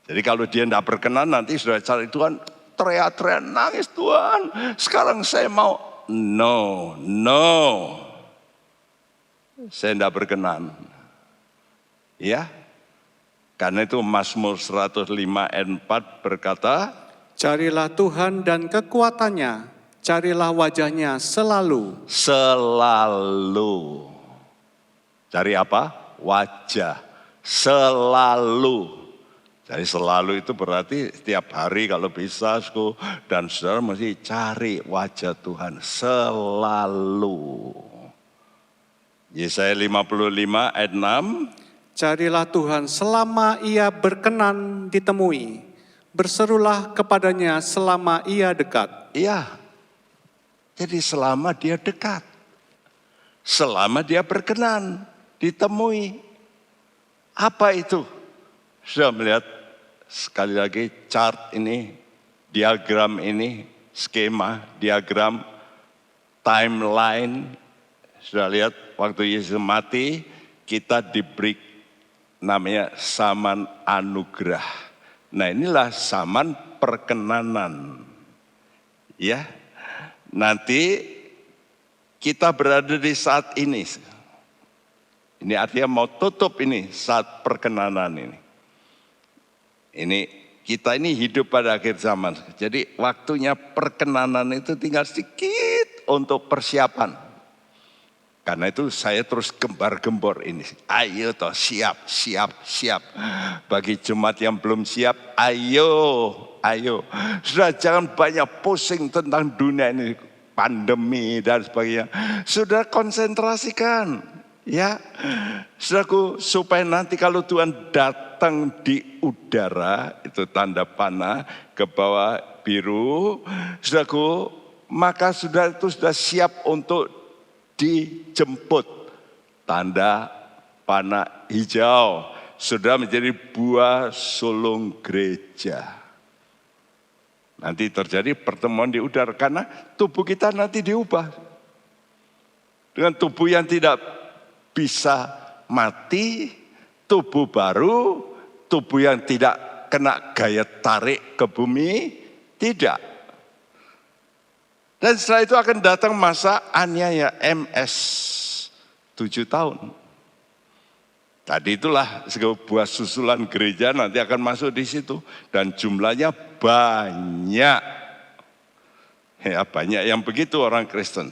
Jadi kalau dia tidak berkenan nanti sudah cari Tuhan, teriak-teriak nangis, Tuhan sekarang saya mau. No, saya tidak berkenan. Ya, karena itu Mazmur 105 ayat 4 berkata, Carilah Tuhan dan kekuatannya, carilah wajahnya selalu. selalu. Cari apa? Wajah. Selalu. Jadi selalu itu berarti setiap hari kalau bisa, dan saudara mesti cari wajah Tuhan selalu. Yesaya 55 ayat 6. Carilah Tuhan selama ia berkenan ditemui. Berserulah kepadanya selama ia dekat. Iya, jadi selama dia dekat. Selama dia berkenan ditemui. Apa itu? Sudah melihat sekali lagi chart ini, diagram ini, skema, diagram, timeline. Sudah lihat waktu Yesus mati, kita diberi namanya zaman anugerah. Nah inilah zaman perkenanan. Ya, nanti kita berada di saat ini. Ini artinya mau tutup ini saat perkenanan ini. Ini kita ini hidup pada akhir zaman. Jadi waktunya perkenanan itu tinggal sedikit untuk persiapan. Karena itu saya terus gembar-gembor ini. Ayo toh siap. Bagi jemaat yang belum siap, ayo. Sudah jangan banyak pusing tentang dunia ini, pandemi dan sebagainya. Sudah konsentrasikan, ya, saudaraku, supaya nanti kalau Tuhan datang di udara, itu tanda panah ke bawah biru, saudaraku, maka saudara itu sudah siap untuk dijemput. Tanda panah hijau, sudah menjadi buah sulung gereja. Nanti terjadi pertemuan di udara karena tubuh kita nanti diubah. Dengan tubuh yang tidak bisa mati, tubuh baru, tubuh yang tidak kena gaya tarik ke bumi, tidak. Dan setelah itu akan datang masa aniaya MS 7 tahun. Tadi itulah sebuah susulan gereja nanti akan masuk di situ. Dan jumlahnya banyak. Ya banyak yang begitu orang Kristen.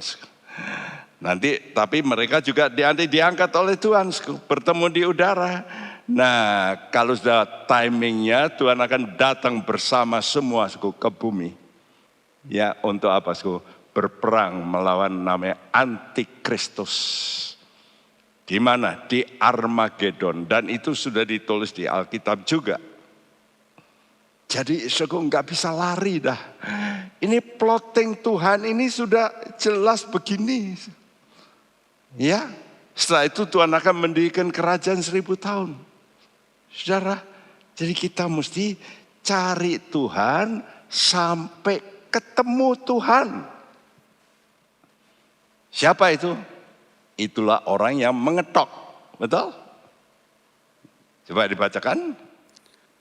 Nanti tapi mereka juga diangkat oleh Tuhan. Bertemu di udara. Nah kalau sudah timingnya Tuhan akan datang bersama semua ke bumi. Ya untuk apa? Berperang melawan namanya Antikristus. Di mana? Di Armageddon. Dan itu sudah ditulis di Alkitab juga. Jadi nggak bisa lari dah. Ini plotting Tuhan ini sudah jelas begini. Ya, setelah itu Tuhan akan mendirikan kerajaan 1000 tahun. Saudara, jadi kita mesti cari Tuhan sampai ketemu Tuhan. Siapa itu? Itulah orang yang mengetok, betul? Coba dibacakan.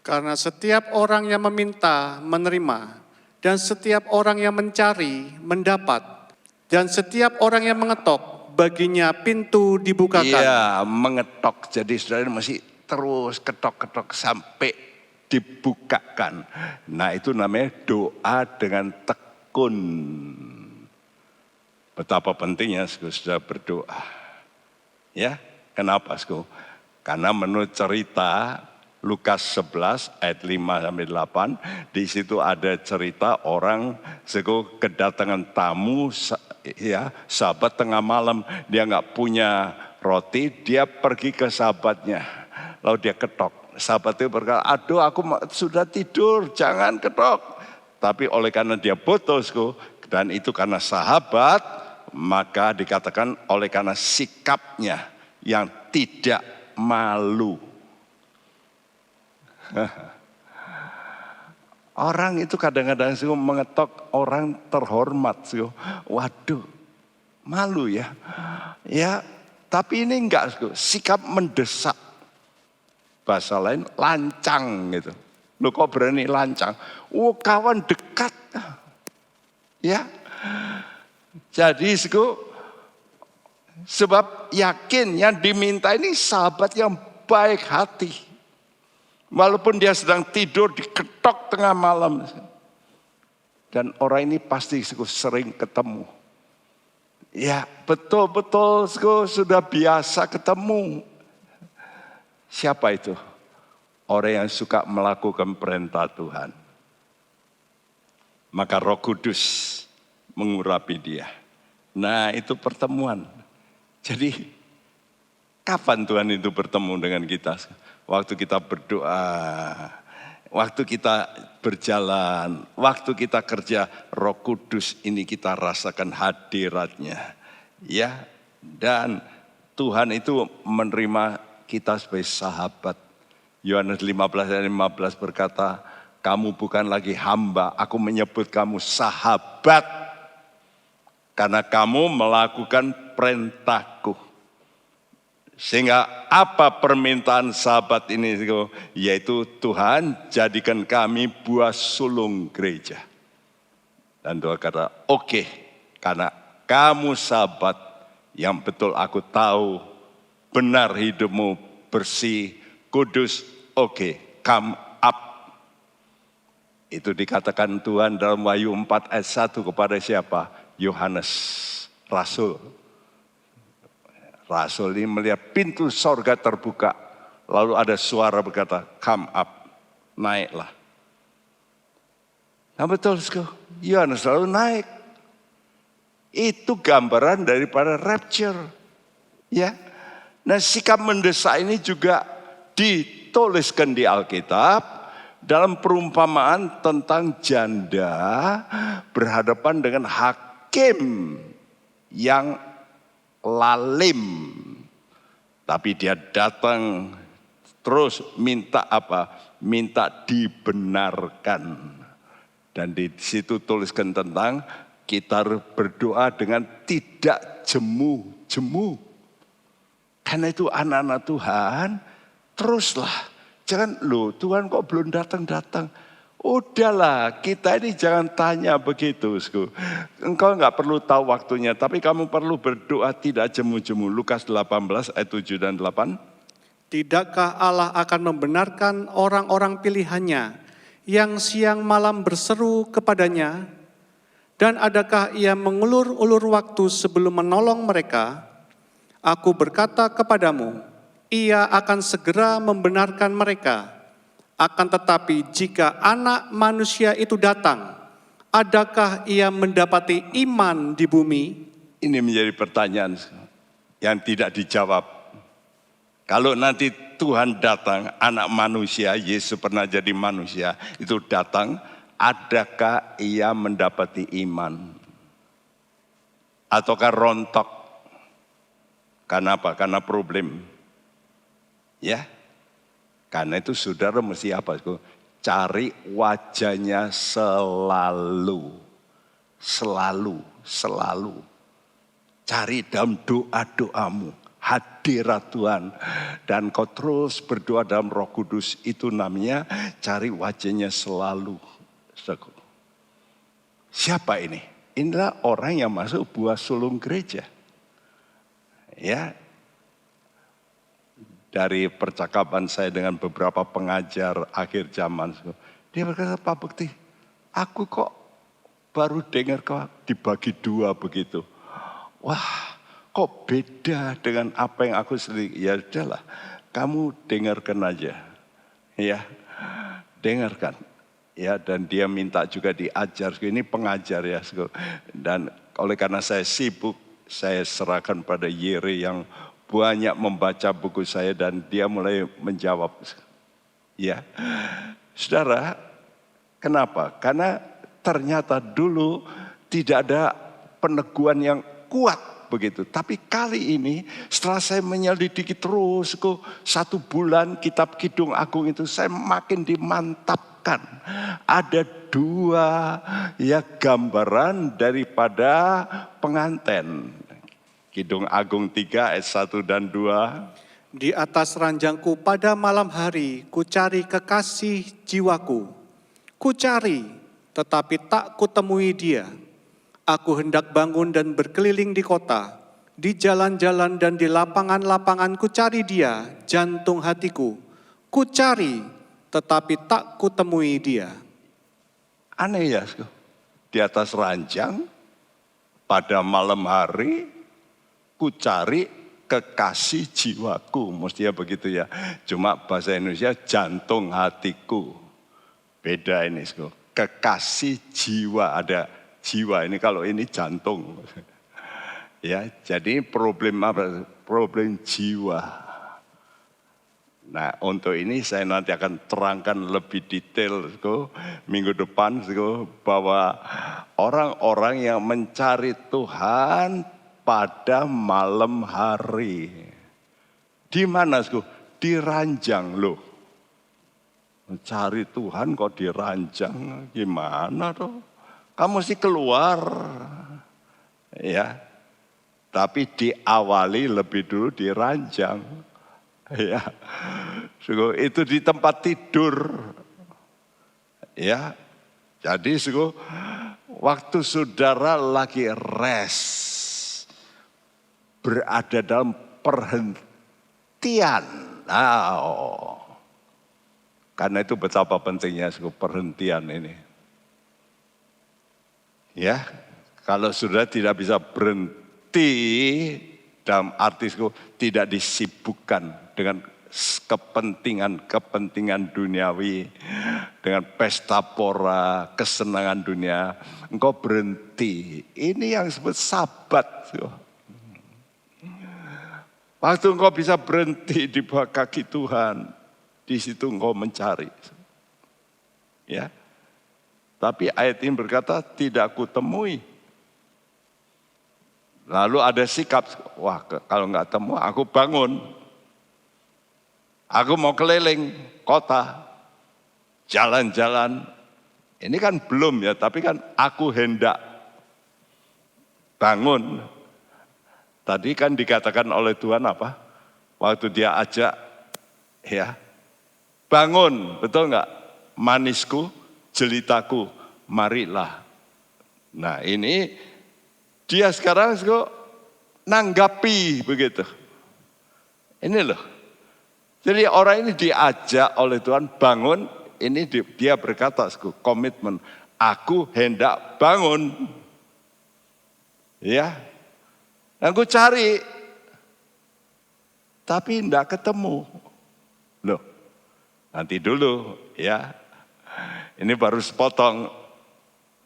Karena setiap orang yang meminta, menerima. Dan setiap orang yang mencari, mendapat. Dan setiap orang yang mengetok, baginya pintu dibukakan. Iya, mengetok. Jadi saudara masih terus ketok-ketok sampai dibukakan. Nah itu namanya doa dengan tekun. Betapa pentingnya sudah berdoa. Ya, kenapa? Karena menurut cerita Lukas 11 ayat 5 sampai 8, di situ ada cerita orang kedatangan tamu, ya, sahabat tengah malam, dia nggak punya roti, dia pergi ke sahabatnya, lalu dia ketok. Sahabat itu berkata, aduh aku sudah tidur, jangan ketok. Tapi oleh karena dia putus, dan itu karena sahabat, maka dikatakan oleh karena sikapnya yang tidak malu. Orang itu kadang-kadang mengetok orang terhormat. Waduh, malu ya. Ya, tapi ini enggak, sikap mendesak. Bahasa lain lancang gitu. Lu kok berani lancang? Kawan dekat. Ya. Jadi sebab yakin yang diminta ini sahabat yang baik hati. Walaupun dia sedang tidur diketok tengah malam. Dan orang ini pasti sering ketemu. Ya betul-betul sudah biasa ketemu. Siapa itu? Orang yang suka melakukan perintah Tuhan. Maka Roh Kudus mengurapi dia. Nah itu pertemuan. Jadi kapan Tuhan itu bertemu dengan kita? Waktu kita berdoa, waktu kita berjalan, waktu kita kerja, Roh Kudus ini kita rasakan hadiratnya. Ya, dan Tuhan itu menerima kita sebagai sahabat. Yohanes 15 ayat 15 berkata, kamu bukan lagi hamba, aku menyebut kamu sahabat. Karena kamu melakukan perintahku. Sehingga apa permintaan sahabat ini? Yaitu Tuhan jadikan kami buah sulung gereja. Dan Tuhan kata, oke, karena kamu sahabat yang betul aku tahu, benar hidupmu, bersih, kudus, oke, come up. Itu dikatakan Tuhan dalam Wahyu 4 ayat 1 kepada siapa? Yohanes, Rasul. Rasul ini melihat pintu sorga terbuka. Lalu ada suara berkata, come up, naiklah. Nah betul, Yohanes lalu naik. Itu gambaran daripada rapture. Ya. Nah sikap mendesak ini juga dituliskan di Alkitab. Dalam perumpamaan tentang janda berhadapan dengan hakim yang lalim. Tapi dia datang terus minta apa? Minta dibenarkan. Dan di situ tuliskan tentang kita berdoa dengan tidak jemu-jemu. Karena itu anak-anak Tuhan, teruslah. Jangan, Tuhan kok belum datang-datang. Udahlah, kita ini jangan tanya begitu. Engkau enggak perlu tahu waktunya, tapi kamu perlu berdoa tidak jemu-jemu. Lukas 18 ayat 7 dan 8. Tidakkah Allah akan membenarkan orang-orang pilihannya yang siang malam berseru kepadanya? Dan adakah ia mengulur-ulur waktu sebelum menolong mereka? Aku berkata kepadamu, ia akan segera membenarkan mereka. Akan tetapi jika anak manusia itu datang, adakah ia mendapati iman di bumi? Ini menjadi pertanyaan yang tidak dijawab. Kalau nanti Tuhan datang, anak manusia, Yesus pernah jadi manusia, itu datang, adakah ia mendapati iman? Ataukah rontok? Karena apa? Karena problem. Ya, karena itu saudara mesti apa? Cari wajahnya selalu. Cari dalam doa-doamu hadirat Tuhan. Dan kau terus berdoa dalam Roh Kudus, itu namanya cari wajahnya selalu. Siapa ini? Inilah orang yang masuk buah sulung gereja. Ya. Dari percakapan saya dengan beberapa pengajar akhir zaman. Dia berkata, Pak Bekti, aku kok baru dengar kok dibagi dua begitu. Wah, kok beda dengan apa yang aku sendiri. Ya udahlah, kamu dengarkan aja. Ya, dengarkan. Ya, dan dia minta juga diajar. Ini pengajar ya. Dan oleh karena saya sibuk, saya serahkan pada Yere yang banyak membaca buku saya dan dia mulai menjawab. Ya, saudara, kenapa? Karena ternyata dulu tidak ada peneguhan yang kuat begitu. Tapi kali ini setelah saya menyelidiki terus kok 1 bulan kitab Kidung Agung itu saya makin dimantapkan. Ada 2 ya gambaran daripada pengantin. Kidung Agung 3 ayat 1 dan 2. Di atas ranjangku pada malam hari, kucari kekasih jiwaku. Kucari, tetapi tak kutemui dia. Aku hendak bangun dan berkeliling di kota. Di jalan-jalan dan di lapangan-lapangan kucari dia, jantung hatiku. Kucari, tetapi tak kutemui dia. Aneh ya, di atas ranjang, pada malam hari, kucari kekasih jiwaku, mestinya begitu ya. Cuma bahasa Indonesia jantung hatiku. Beda ini, kekasih jiwa, ada jiwa ini, kalau ini jantung. Ya, jadi problem apa? Problem jiwa. Nah, untuk ini saya nanti akan terangkan lebih detail minggu depan bahwa orang-orang yang mencari Tuhan pada malam hari. Di mana? Di ranjang loh. Mencari Tuhan kok di ranjang, gimana toh? Kamu mesti keluar. Ya. Tapi diawali lebih dulu di ranjang. Ya. Itu di tempat tidur. Ya. Jadi waktu saudara lagi rest, berada dalam perhentian. Karena itu betapa pentingnya perhentian ini. Ya, kalau sudah tidak bisa berhenti dalam arti tidak disibukkan dengan kepentingan duniawi, dengan pesta pora, kesenangan dunia, engkau berhenti. Ini yang disebut sabat. Waktu engkau bisa berhenti di bawah kaki Tuhan, di situ engkau mencari. Ya. Tapi ayat ini berkata tidak kutemui. Lalu ada sikap, wah kalau enggak temu aku bangun. Aku mau keliling kota, jalan-jalan. Ini kan belum ya, tapi kan aku hendak bangun. Tadi kan dikatakan oleh Tuhan apa? Waktu dia ajak, ya, bangun, betul enggak? Manisku, jelitaku, marilah. Nah ini dia sekarang nanggapi begitu. Ini loh. Jadi orang ini diajak oleh Tuhan bangun, ini dia berkata komitmen, aku hendak bangun. Ya. Aku cari, tapi tidak ketemu. Loh, nanti dulu ya. Ini baru sepotong.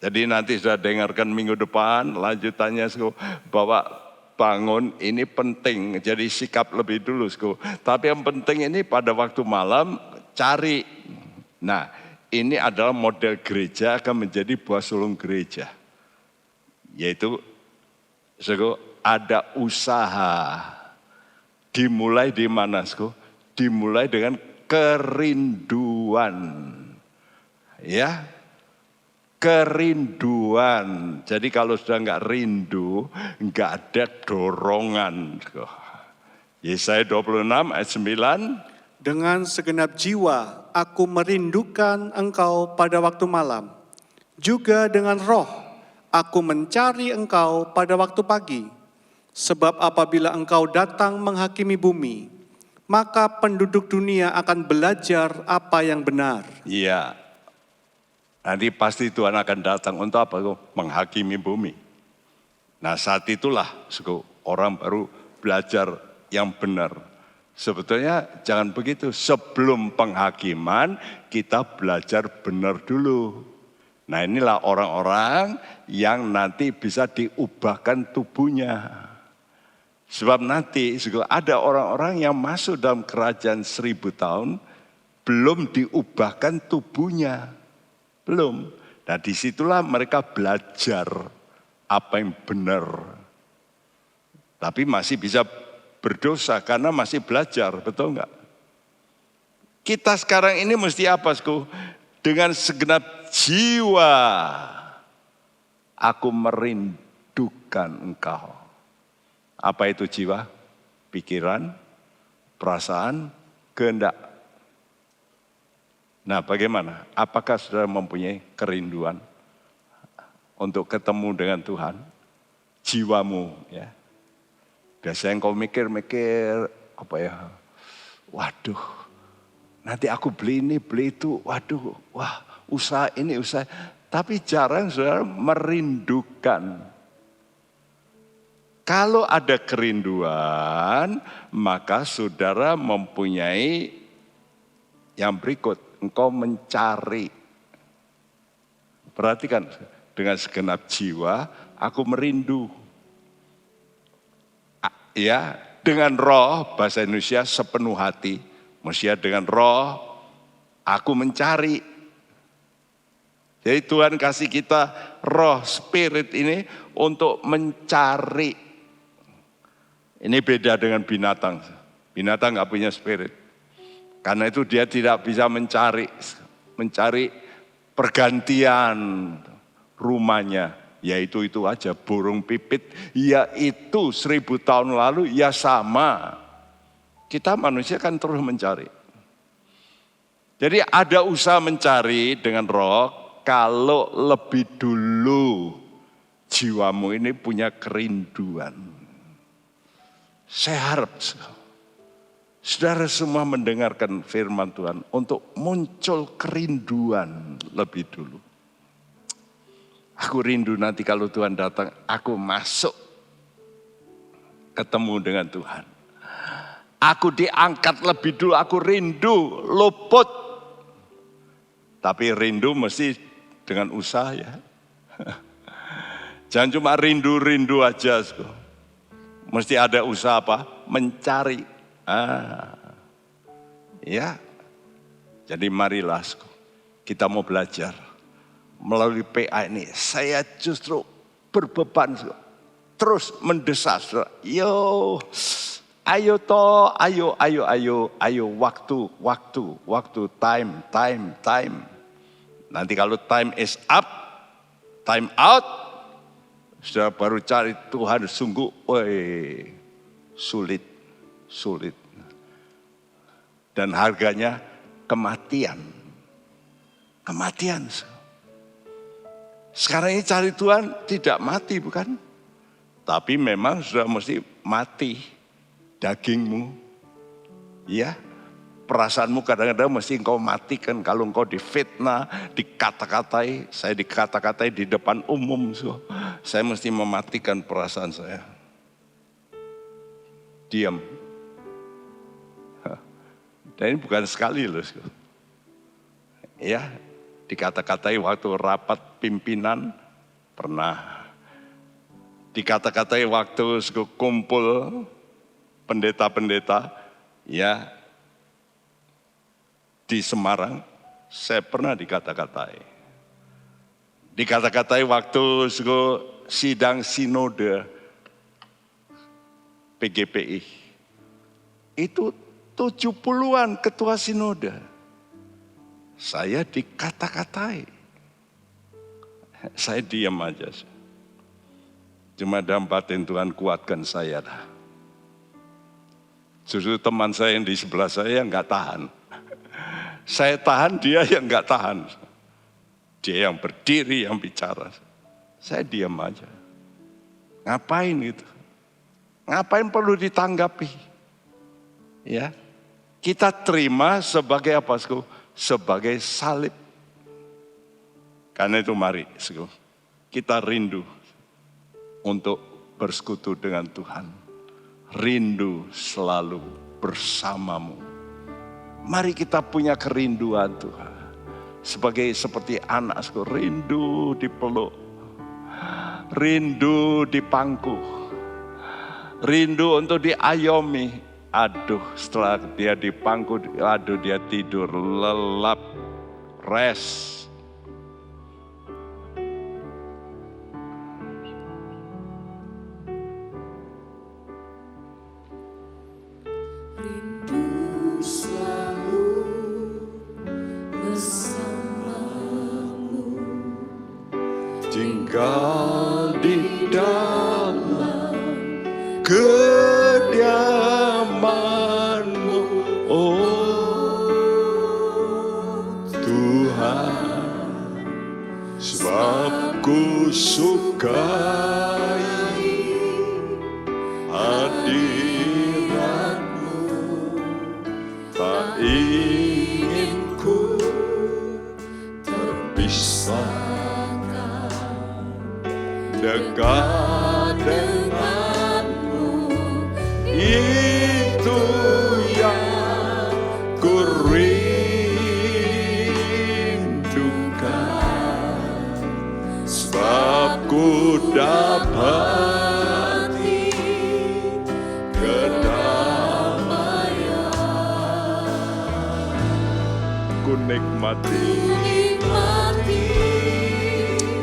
Jadi nanti sudah dengarkan minggu depan lanjutannya bahwa bangun ini penting. Jadi sikap lebih dulu. Tapi yang penting ini pada waktu malam cari. Nah ini adalah model gereja akan menjadi buah sulung gereja. Yaitu ada usaha. Dimulai di mana? Dimulai dengan kerinduan. Ya. Kerinduan. Jadi kalau sudah enggak rindu, enggak ada dorongan. Yesaya 26 ayat 9. Dengan segenap jiwa aku merindukan engkau pada waktu malam. Juga dengan roh aku mencari engkau pada waktu pagi. Sebab apabila engkau datang menghakimi bumi, maka penduduk dunia akan belajar apa yang benar. Iya. Nanti pasti Tuhan akan datang untuk apa? Menghakimi bumi. Nah saat itulah orang baru belajar yang benar. Sebetulnya jangan begitu. Sebelum penghakiman kita belajar benar dulu. Nah inilah orang-orang yang nanti bisa diubahkan tubuhnya. Sebab nanti ada orang-orang yang masuk dalam kerajaan 1000 tahun belum diubahkan tubuhnya. Belum. Nah disitulah mereka belajar apa yang benar. Tapi masih bisa berdosa karena masih belajar, betul enggak? Kita sekarang ini mesti apa, Sku? Dengan segenap jiwa aku merindukan engkau. Apa itu jiwa? Pikiran, perasaan, kehendak. Nah, bagaimana? Apakah saudara mempunyai kerinduan untuk ketemu dengan Tuhan? Jiwamu, ya. Biasanya engkau mikir-mikir, apa ya? Waduh, nanti aku beli ini, beli itu. Waduh, wah, usaha ini, usaha. Tapi jarang saudara merindukan. Kalau ada kerinduan, maka saudara mempunyai yang berikut. Engkau mencari. Perhatikan, dengan segenap jiwa, aku merindu. Ya, dengan roh, bahasa Indonesia sepenuh hati. Maksudnya dengan roh, aku mencari. Jadi Tuhan kasih kita roh, spirit ini untuk mencari. Ini beda dengan binatang. Binatang gak punya spirit. Karena itu dia tidak bisa mencari pergantian rumahnya. Yaitu itu aja, burung pipit, yaitu 1000 tahun lalu, ya sama. Kita manusia kan terus mencari. Jadi ada usaha mencari dengan roh, kalau lebih dulu jiwamu ini punya kerinduan. Saya harap saudara semua mendengarkan firman Tuhan untuk muncul kerinduan lebih dulu. Aku rindu nanti kalau Tuhan datang, aku masuk ketemu dengan Tuhan. Aku diangkat lebih dulu, aku rindu, luput. Tapi rindu mesti dengan usaha ya. Jangan cuma rindu-rindu aja. Mesti ada usaha apa? Mencari. Ya. Jadi marilah kita mau belajar. Melalui PA ini, saya justru berbeban terus mendesak. Yo, ayo toh, ayo waktu, time. Nanti kalau time is up, time out, sudah baru cari Tuhan sungguh, sulit. Dan harganya kematian. Sekarang ini cari Tuhan tidak mati bukan? Tapi memang sudah mesti mati dagingmu. Ya, perasaanmu kadang-kadang mesti engkau matikan kalau engkau difitnah, dikata-katai. Saya dikata-katai di depan umum. Saya mesti mematikan perasaan saya. Diam. Dan ini bukan sekali loh. Ya, dikata-katai waktu rapat pimpinan, pernah. Dikata-katai waktu kumpul pendeta-pendeta, ya, di Semarang, saya pernah dikata-katai. Dikata-katai waktu sidang sinode PGPI. Itu 70-an ketua sinode. Saya dikata-katai. Saya diam aja. Cuma dalam batin Tuhan kuatkan saya. Justru teman saya yang di sebelah saya yang gak tahan. Saya tahan, dia yang gak tahan. Dia yang berdiri, yang bicara. Saya diam aja. Ngapain itu? Ngapain perlu ditanggapi? Ya, kita terima sebagai apa? Sebagai salib. Karena itu mari, kita rindu untuk bersekutu dengan Tuhan. Rindu selalu bersamamu. Mari kita punya kerinduan Tuhan. Seperti anak, rindu dipeluk. Rindu dipangku. Rindu untuk diayomi. Aduh, setelah dia dipangku, aduh dia tidur, lelap, rest. tinggal di dalam kediaman-Mu, oh Tuhan, sebab ku sukai hadirat-Mu, tak ingin ku terpisahkan, dekat denganmu, itu yang ku rindukan, sebab ku dapati kedamaian, ku nikmati,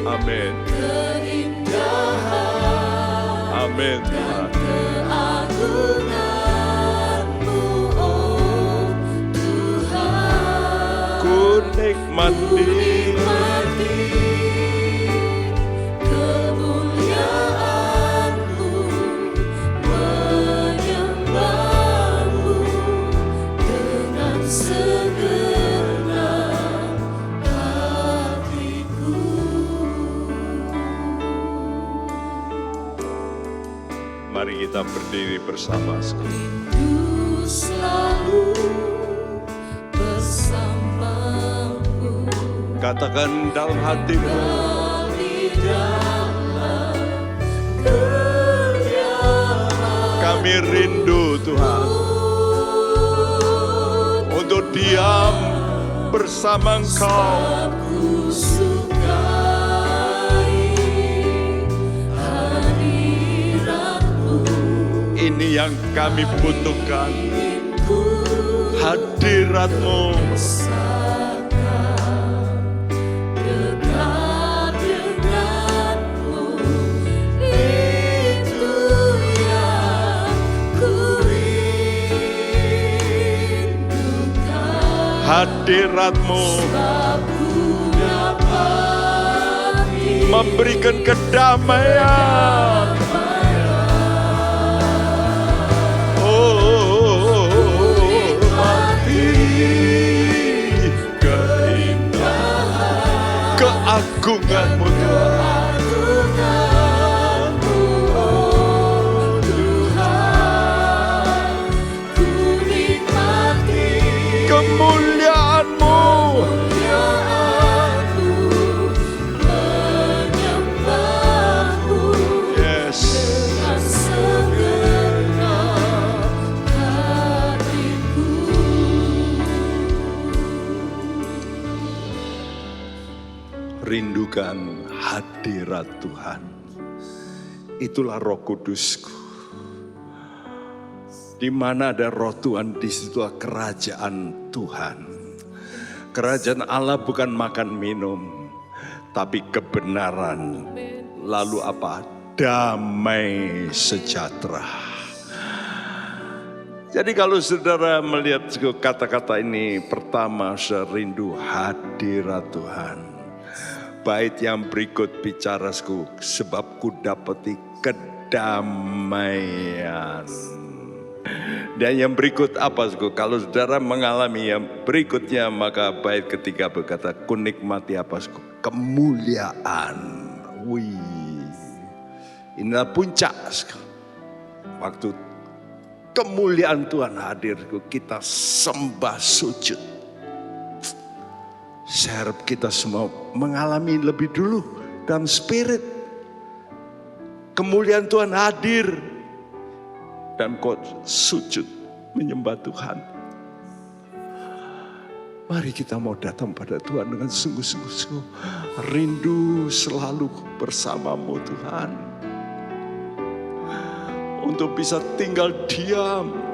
amin, amin Tuhan. Keagungan-Mu, oh Tuhan. Ku nikmati, kemuliaan-Mu, menyembah-Mu dengan segenap hatiku. Mari kita berdiri bersama. Rindu selalu bersamamu. Katakan dalam hatimu, Di dalam kediaman kami rindu Tuhan untuk diam bersama Engkau. ku sukai hadirat-Mu. Ini yang kami butuhkan, hadirat-Mu. Dekat denganmu, itu yang ku rindukan. Hadirat-Mu Aku dapati memberikan kedamaian. Oh, mati keindahan, keagungan-Mu Tuhan. Keagungan-Mu, oh Tuhan. Ku nikmati Kemuliaan-Mu, kemuliaan-Mu, menyembah-Mu yes. dengan segenap hatiku. Rindukan hadirat Tuhan. Itulah Roh Kudusku. Di mana ada Roh Tuhan, di situlah kerajaan Tuhan. Kerajaan Allah bukan makan minum, tapi kebenaran. Lalu apa? Damai sejahtera. Jadi kalau saudara melihat kata-kata ini, pertama saya rindu hadirat Tuhan. Bait yang berikut bicara, sebab ku dapati kedamaian. Dan yang berikut apa? Kalau saudara mengalami yang berikutnya, maka bait ketiga berkata, ku nikmati apa? Kemuliaan. Wih, inilah puncak. Waktu kemuliaan Tuhan hadir, kita sembah sujud. Saya harap kita semua mengalami lebih dulu dalam spirit. Kemuliaan Tuhan hadir dan kau sujud menyembah Tuhan. Mari kita mau datang pada Tuhan dengan sungguh-sungguh. Rindu selalu bersamamu Tuhan. Untuk bisa tinggal diam.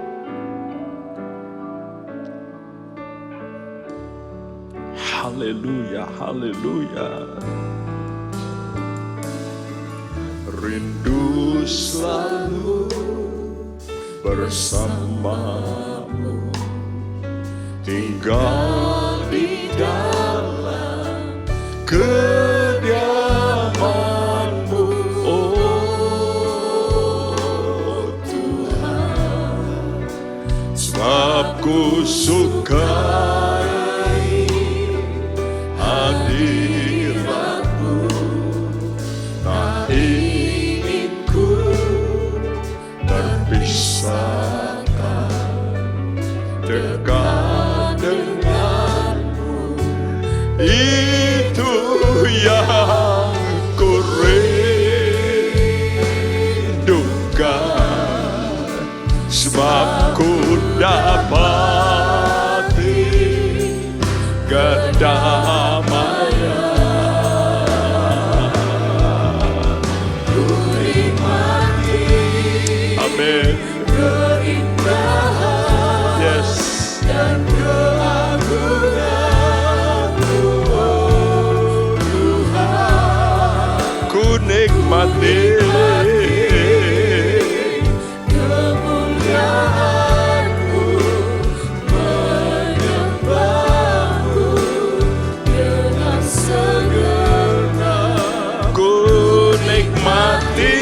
Haleluya, haleluya. Rindu selalu bersamamu, tinggal di dalam kediaman. damai. Amin. Yes. Dan keagungan-Mu, oh Tuhan. Ku nikmati kemuliaan-Mu, menyembah-Mu dengan segenap. Ku nikmati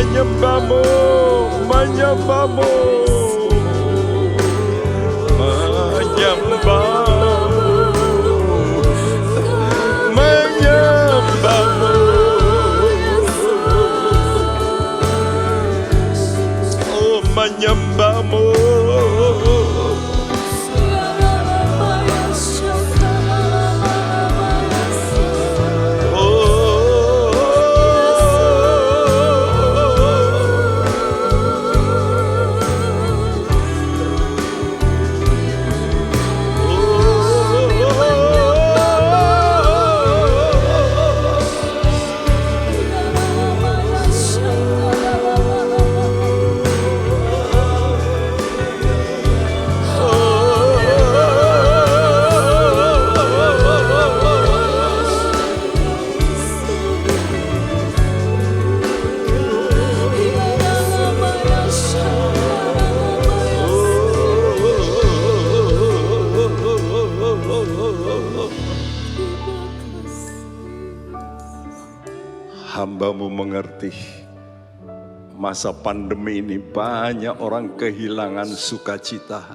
menyembah-Mu, menyembah-Mu, menyembah-Mu, menyembah-Mu, oh menyembah-Mu. Hamba-Mu mengerti masa pandemi ini banyak orang kehilangan sukacita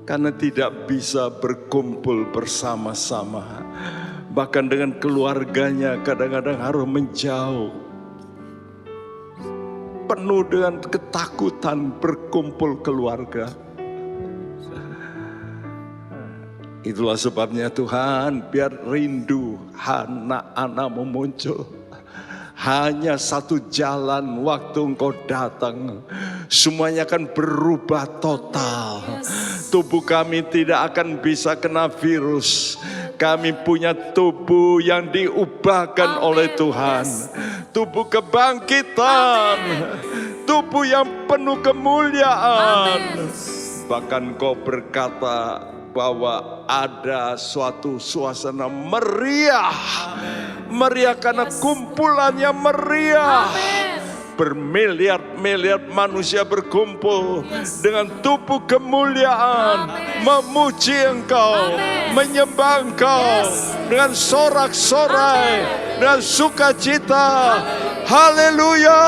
karena tidak bisa berkumpul bersama-sama, bahkan dengan keluarganya kadang-kadang harus menjauh, penuh dengan ketakutan berkumpul keluarga. Itulah sebabnya Tuhan, biar rindu anak-anak-Mu muncul. Hanya satu jalan waktu Engkau datang, semuanya akan berubah total. Tubuh kami tidak akan bisa kena virus. Kami punya tubuh yang diubahkan oleh Tuhan. Tubuh kebangkitan, tubuh yang penuh kemuliaan. Bahkan Kau berkata bahwa ada suatu suasana meriah. Meriah karena kumpulannya meriah. Bermiliar-miliar manusia berkumpul dengan tubuh kemuliaan, memuji Engkau, menyembah Engkau dengan sorak-sorai, dengan sukacita. Haleluya!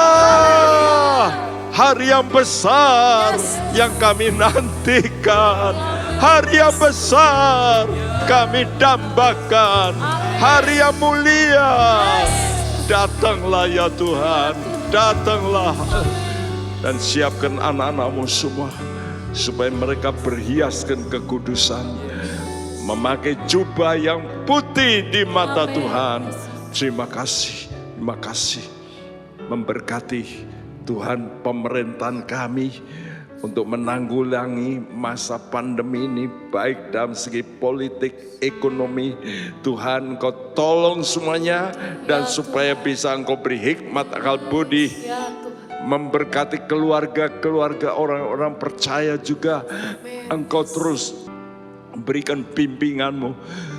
Hari yang besar yang kami nantikan, hari yang besar kami dambakan, hari yang mulia. Datanglah ya Tuhan, datanglah dan siapkan anak-anak-Mu semua supaya mereka berhiaskan kekudusan, memakai jubah yang putih di mata Tuhan. Terima kasih, terima kasih. Memberkati Tuhan pemerintahan kami untuk menanggulangi masa pandemi ini, baik dalam segi politik, ekonomi. Tuhan, Engkau tolong semuanya, dan supaya bisa Engkau beri hikmat akal budi, memberkati keluarga-keluarga orang-orang percaya juga. Engkau terus berikan bimbingan-Mu.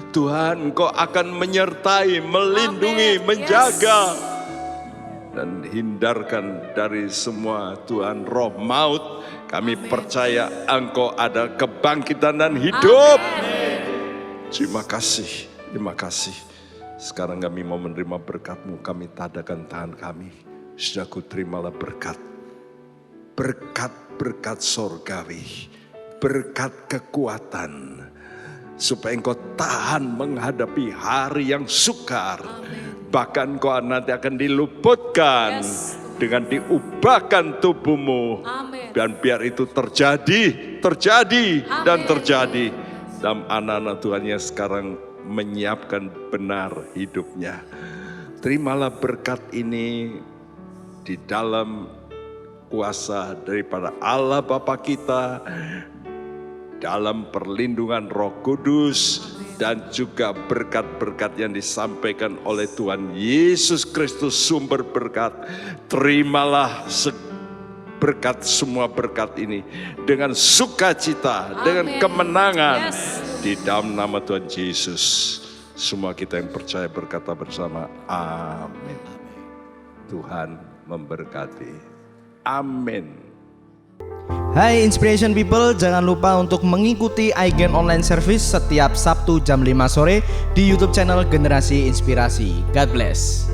Tuhan, Engkau akan menyertai, melindungi, menjaga, dan hindarkan dari semua Tuhan roh maut. Kami percaya Engkau ada kebangkitan dan hidup. Terima kasih, Terima kasih. Sekarang kami mau menerima berkat-Mu, kami tadakan tangan kami. Saudaraku, terimalah berkat. Berkat-berkat sorgawi. Berkat kekuatan. Supaya engkau tahan menghadapi hari yang sukar. Bahkan engkau nanti akan diluputkan. Dengan diubahkan tubuhmu. Amin. Dan biar itu terjadi dan terjadi. Dan anak-anak Tuhan yang sekarang menyiapkan benar hidupnya. Terimalah berkat ini di dalam kuasa daripada Allah Bapa kita, dalam perlindungan Roh Kudus, dan juga berkat-berkat yang disampaikan oleh Tuhan Yesus Kristus sumber berkat. Terimalah berkat, semua berkat ini dengan sukacita, dengan kemenangan di dalam nama Tuhan Yesus. Semua kita yang percaya berkata bersama amin. Tuhan memberkati. Amin. Hai Inspiration People, jangan lupa untuk mengikuti iGen Online Service setiap Sabtu jam 5 sore di YouTube channel Generasi Inspirasi. God bless.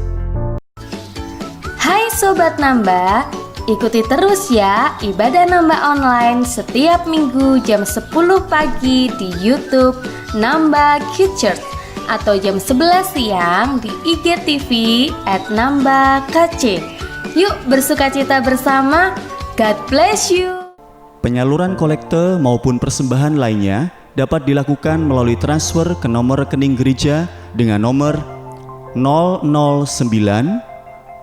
Hai Sobat Nambah, ikuti terus ya ibadah nambah online setiap minggu jam 10 pagi di YouTube Nambah Kids Church atau jam 11 siang di IGTV @nambahkc. Yuk bersukacita bersama. God bless you. Penyaluran kolekte maupun persembahan lainnya dapat dilakukan melalui transfer ke nomor rekening gereja dengan nomor 009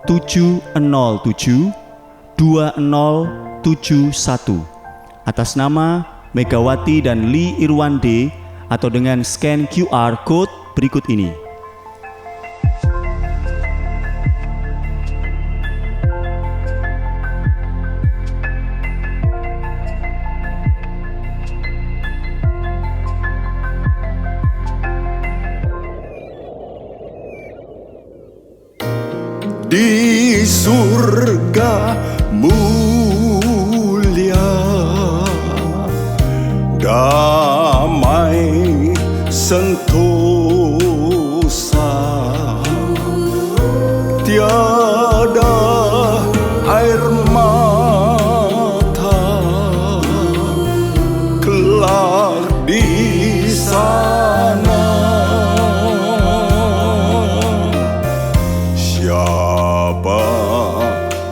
707 2071 atas nama Megawati dan Lee Irwande atau dengan scan QR Code berikut ini. Di surga mulia, damai sentosa, tiada air mata, kelak di sana. Siapa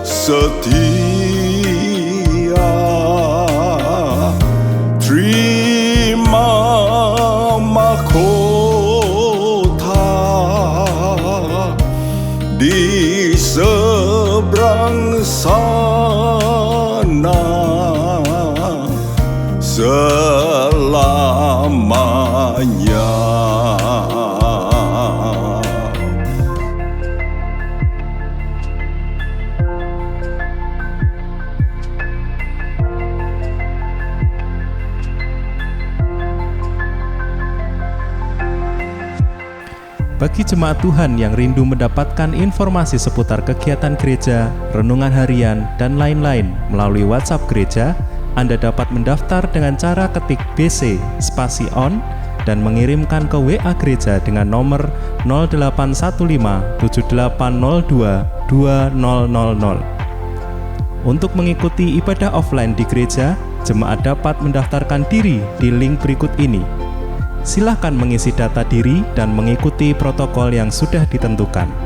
setia terima mahkota di seberang sana selamanya. Bagi jemaat Tuhan yang rindu mendapatkan informasi seputar kegiatan gereja, renungan harian, dan lain-lain melalui WhatsApp gereja, Anda dapat mendaftar dengan cara ketik BC spasi on dan mengirimkan ke WA gereja dengan nomor 0815 7802 2000. Untuk mengikuti ibadah offline di gereja, jemaat dapat mendaftarkan diri di link berikut ini. Silakan mengisi data diri dan mengikuti protokol yang sudah ditentukan.